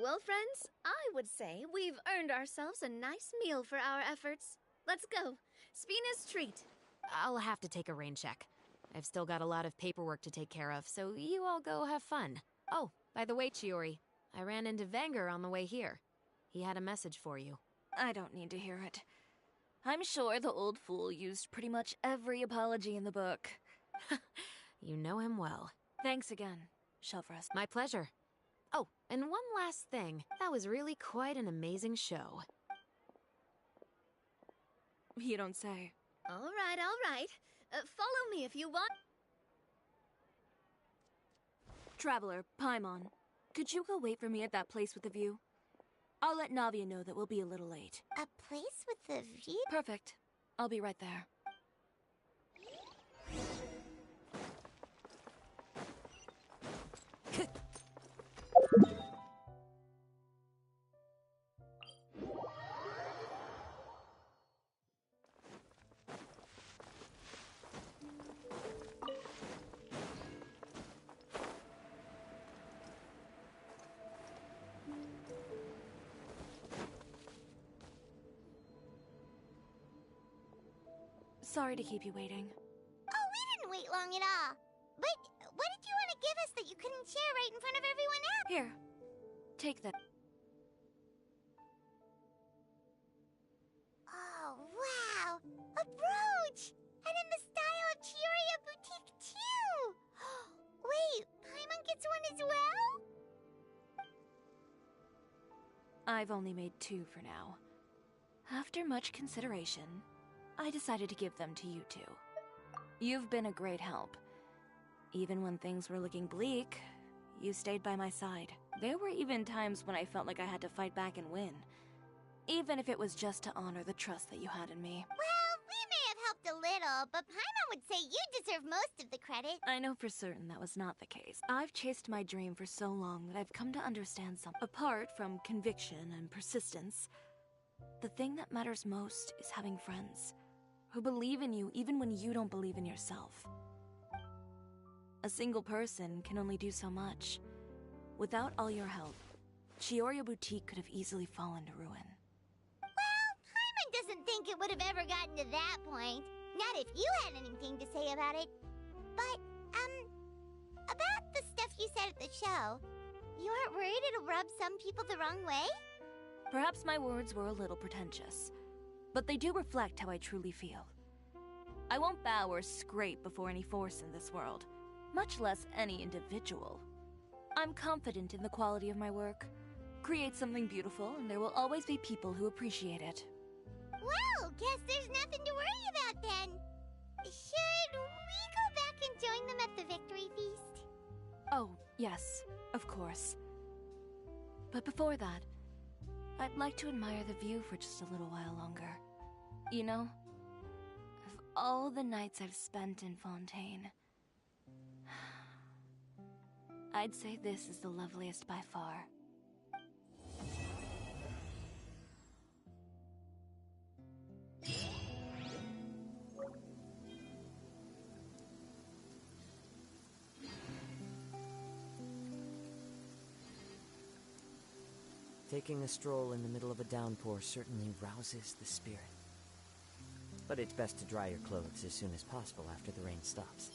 Well, friends, I would say we've earned ourselves a nice meal for our efforts. Let's go. Spina's treat. I'll have to take a rain check. I've still got a lot of paperwork to take care of, so you all go have fun. Oh, by the way, Chiori, I ran into Venger on the way here. He had a message for you. I don't need to hear it. I'm sure the old fool used pretty much every apology in the book. You know him well. Thanks again, Shelfrest. My pleasure. Oh, and one last thing. That was really quite an amazing show. You don't say. All right, all right. Follow me if you want. Traveler, Paimon, could you go wait for me at that place with the view? I'll let Navia know that we'll be a little late. A place with the view? Perfect. I'll be right there. Sorry to keep you waiting. Oh, we didn't wait long at all. But what did you want to give us that you couldn't share right in front of everyone else? Here, take that. Oh, wow! A brooch! And in the style of Chioria Boutique, too! Wait, Paimon gets one as well? I've only made 2 for now. After much consideration, I decided to give them to you two. You've been a great help. Even when things were looking bleak, you stayed by my side. There were even times when I felt like I had to fight back and win. Even if it was just to honor the trust that you had in me. Well, we may have helped a little, but Paimon would say you deserve most of the credit. I know for certain that was not the case. I've chased my dream for so long that I've come to understand something. Apart from conviction and persistence, the thing that matters most is having friends who believe in you even when you don't believe in yourself. A single person can only do so much. Without all your help, Chiordi Boutique could have easily fallen to ruin. Well, Paimon doesn't think it would have ever gotten to that point. Not if you had anything to say about it. But, about the stuff you said at the show, you aren't worried it'll rub some people the wrong way? Perhaps my words were a little pretentious, but they do reflect how I truly feel. I won't bow or scrape before any force in this world, much less any individual. I'm confident in the quality of my work. Create something beautiful, and there will always be people who appreciate it. Well, guess there's nothing to worry about then. Should we go back and join them at the victory feast? Oh, yes, of course. But before that, I'd like to admire the view for just a little while longer. You know, of all the nights I've spent in Fontaine, I'd say this is the loveliest by far. Taking a stroll in the middle of a downpour certainly rouses the spirit. But it's best to dry your clothes as soon as possible after the rain stops.